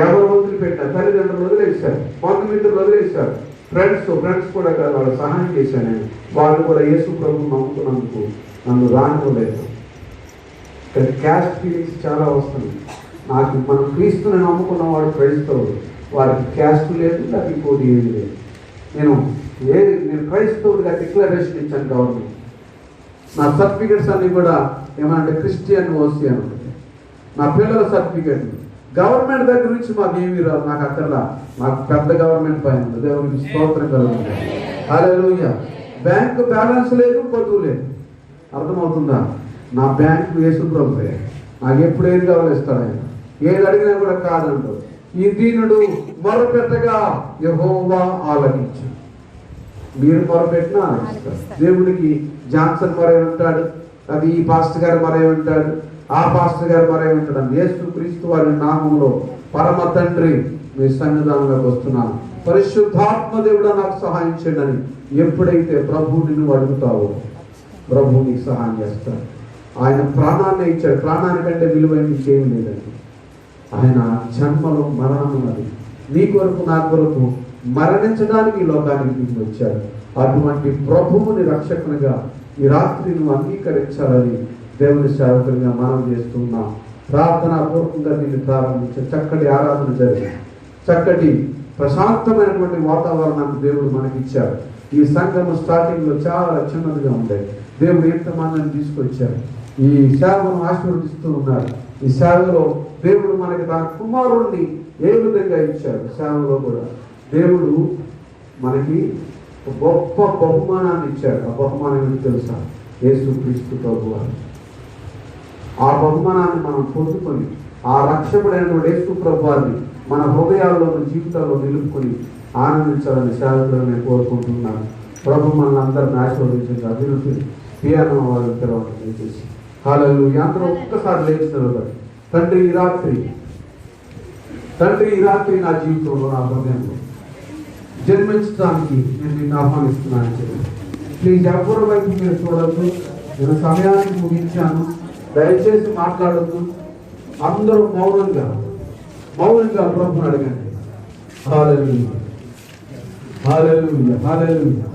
ఎవరు వదిలిపెట్టారు? తల్లిదండ్రులు వదిలేశారు, బంధుమిత్రులు వదిలేశారు, ఫ్రెండ్స్ కూడా వాళ్ళు సహాయం చేశాను. నేను వాళ్ళు కూడా యేసు ప్రభువును నమ్ముకున్నందుకు నన్ను రానివ్వలేదు. కానీ క్యాస్ట్ ఫీలింగ్స్ చాలా వస్తుంది. నాకు మనం క్రీస్తుని నమ్ముకున్న వాడు క్రైస్తవుడు, వారికి క్యాస్ట్ లేదు, నాకు ఇంకోటి ఏది లేదు. నేను క్రైస్తవుడిగా డిక్లరేషన్ ఇచ్చాను గవర్నమెంట్. నా సర్టిఫికెట్స్ అన్నీ కూడా ఏమంటే క్రిస్టియన్ ఓసీ అని ఉంటుంది. నా పిల్లల సర్టిఫికెట్ గవర్నమెంట్ దగ్గర నుంచి మాకు ఏమీ రాదు. నాకు అక్కర్లా, నాకు పెద్ద గవర్నమెంట్ పైన ఉంది. దేవునికి స్తోత్రం కలుగుతుంది. హల్లెలూయా. బ్యాంకు బ్యాలెన్స్ లేదు, పొదువు లేదు. అర్థమవుతుందా? నా బ్యాంకు యేసు ప్రభువే. నాకు ఎప్పుడు ఏది కావాలి ఇస్తాడు ఆయన. ఏది అడిగినా కూడా కాదంటాడు. ఈ దీనుడు మొరపెట్టగా యెహోవా ఆలకించు. మీరు మొరపెట్టినా ఆలకిస్తాడు. దేవుడికి జాన్సన్ మరై ఉంటాడు, అది ఈ పాస్టర్ గారు మరై ఉంటాడు, ఆ పాస్టర్ గారు మరై ఉంటాడు. యేసు క్రీస్తు వారి నామంలో పరమ తండ్రి మీ సన్నిధానంలోకి వస్తున్నాను. పరిశుద్ధాత్మ దేవుడా నాకు సహాయం చేయండి అని ఎప్పుడైతే ప్రభు నిన్ను అడుగుతావో ప్రభు నీకు సహాయం చేస్తాడు. ఆయన ప్రాణాన్ని ఇచ్చాడు. ప్రాణానికంటే విలువైన ఇంకేమీ లేదండి. ఆయన జన్మలో మరణం ఉన్నది. నీ కొరకు నా కొరకు మరణించడానికి ఈ లోకానికి నీకు వచ్చాడు. అటువంటి ప్రభువుని రక్షకునిగా ఈ రాత్రి నువ్వు అంగీకరించాలని దేవుని సేవకునిగా మనం చేస్తున్నాం. ప్రార్థనా పూర్వకంగా దీన్ని ప్రారంభించే చక్కటి ఆరాధన జరిగింది. చక్కటి ప్రశాంతమైనటువంటి వాతావరణాన్ని దేవుడు మనకిచ్చాడు. ఈ సంఘము స్టార్టింగ్ లో చాలా చిన్నదిగా ఉండేది. దేవుడు ఎంతమందిని తీసుకొచ్చారు. ఈ సేవను ఆశీర్వదిస్తూ ఉన్నారు. ఈ సేవలో దేవుడు మనకి తన కుమారుణ్ణి ఏ విధంగా ఇచ్చాడు. సేవలో కూడా దేవుడు మనకి గొప్ప బహుమానాన్ని ఇచ్చాడు. ఆ బహుమానం ఏంటి తెలుసా? యేసుక్రీస్తు ప్రభువారు. ఆ బహుమానాన్ని మనం పొందుకొని ఆ రక్షకుడైనటువంటి యేసు ప్రభువారిని మన హృదయాల్లో జీవితాల్లో నిలుపుకొని ఆనందించాలని సేవకులను నేను కోరుకుంటున్నాను. ప్రభు మనల్ని అందరిని ఆశీర్వదించండి. అభివృద్ధి పియానో వారిని తెరవండి చేసి హల్లెలూయా. అందరూ ఒక్కసారి లేచినారు. తండ్రి ఈ రాత్రి నా జీవితంలో నా హృదయంలో జన్మించడానికి నేను నిన్ను ఆహ్వానిస్తున్నాను చెప్పి ప్లీజ్ ఎవరి వైపు మీరు చూడద్దు. నేను సమయానికి ముగించాను. దయచేసి మాట్లాడద్దు. అందరూ మౌనంగా ప్రభుని అడగండి. హల్లెలూయా హల్లెలూయా హల్లెలూయా.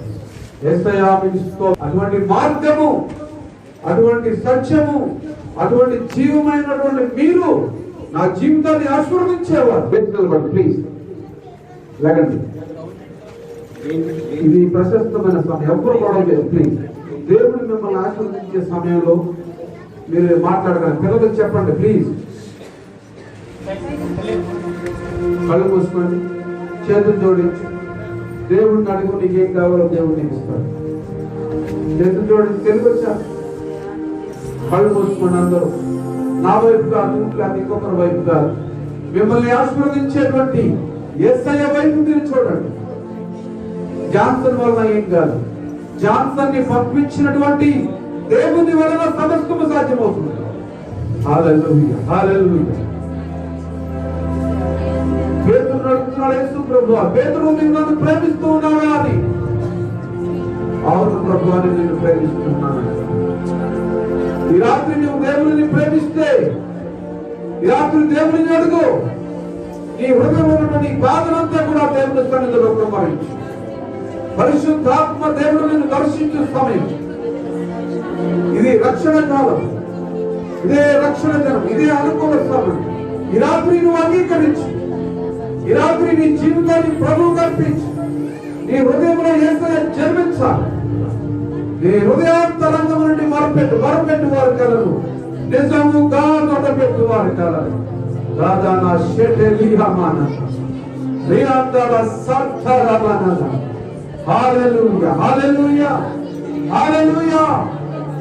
యేసయ్యా మీకు అటువంటి మార్గము, అటువంటి సత్యము, అటువంటి జీవమైనటువంటి మీరు నా జీవితాన్ని ఆశీర్వదించేవారు. ప్లీజ్ లేకండి. ఇది ప్రశస్తమైన సమయం. ఎవరు గొడవలేదు. ప్లీజ్ దేవుడు మిమ్మల్ని ఆశీర్వదించే సమయంలో మీరు మాట్లాడగలరు. పిల్లలకు చెప్పండి ప్లీజ్. కళ్ళు మూసుకోండి, చేతులు జోడించి దేవుడిని అడుగు. నీకేం కావాలో దేవుడు నీకు ఇస్తాడు. చేతులు జోడించి తెలుగు వచ్చా. కళ్ళు మూసుకోండి అందరూ. నా వైపు కాదు, ఇంకొకరి వైపు కాదు. మిమ్మల్ని ఆశీర్వదించేటువంటి యేసయ్య వైపు మీరు చూడండి. జాన్సన్ వల్ల ఏం కాదు. జాన్సన్ ని పంపించినటువంటి దేవుని వలన సమస్తము సాధ్యమవుతుంది. హల్లెలూయా హల్లెలూయా. పేతురు అడుగుతున్నాడు, యేసు ప్రభువా, పేతురు నువ్వు నన్ను ప్రేమిస్తూ ఉన్నావా అని. అవును ప్రభువా, నేను ప్రేమిస్తున్నాను. ఈ రాత్రి నువ్వు దేవుని ప్రేమిస్తే ఈ రాత్రి దేవుని అడుగు. నీ హృదయంలో నీ బాధనంతా కూడా దేవుని సన్నిధిలో కుమ్మరించు. పరిశుద్ధాత్మ దేవుడు నిన్ను దర్శించే సమయం ఇది. రక్షణ కాలం, ఇదే రక్షణ దినం, ఇదే అనుకూల సమయం. ఈ రాత్రి నువ్వు అంగీకరించు. ఈ రాత్రి నీ జీవితాన్ని ప్రభువు కల్పించు. నీ హృదయంలో యేసయ్య జన్మించాలి. నీ హృదయాంతరంగం నుండి మరపెట్టు వారి కలను నిజముగా మొదపెట్టు వారి కలను. దాదానా షెటెలిహమాన రియాందల సర్తరమన. హల్లెలూయా హల్లెలూయా హల్లెలూయా.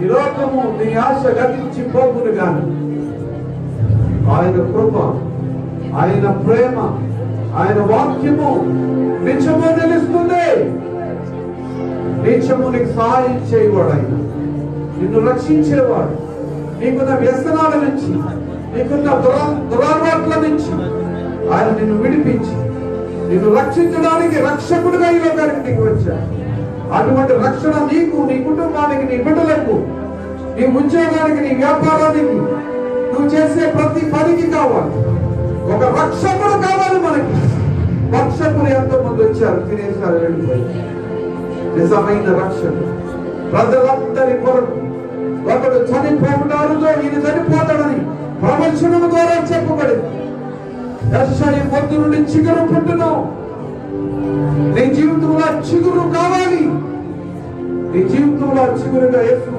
ఈ లోకము నీ ఆశ గతించి పోగును గాని ఆయన కృప, ఆయన ప్రేమ, ఆయన వాక్యము నిత్యము నిలుస్తుంది. నిత్యము నీకు సహాయం చేయవాడు. ఆయన నిన్ను రక్షించేవాడు. నీకున్న వ్యసనాల నుంచి, నీకున్న దురలవాట్ల నుంచి ఆయన నిన్ను విడిపించి నిన్ను రక్షించడానికి రక్షకుడిగా ఈ లోకానికి నీకు వచ్చాడు. అటువంటి రక్షణ నీకు, నీ కుటుంబానికి, నీ బిడ్డలకు, నీ ఉద్యోగానికి, నీ వ్యాపారానికి, నువ్వు చేసే ప్రతి పనికి కావాలి. ఒక రక్షకుడు కావాలి మనకి. రక్షకులు ఎంతో మంది వచ్చారు, తినేసారు, వెళ్ళిపోయారు. నిజమైన రక్షణ ప్రజలందరి కొరకు. ఒకడు చనిపోతాడుతో ఈయన చనిపోతాడని ప్రవచనం ద్వారా చెప్పబడింది. యెషయా పొద్దు నుండి చిగురు పుట్టును. నీ జీవితంలో చిగురు కావాలి. నీ జీవితంలో చిగురుగా యేసు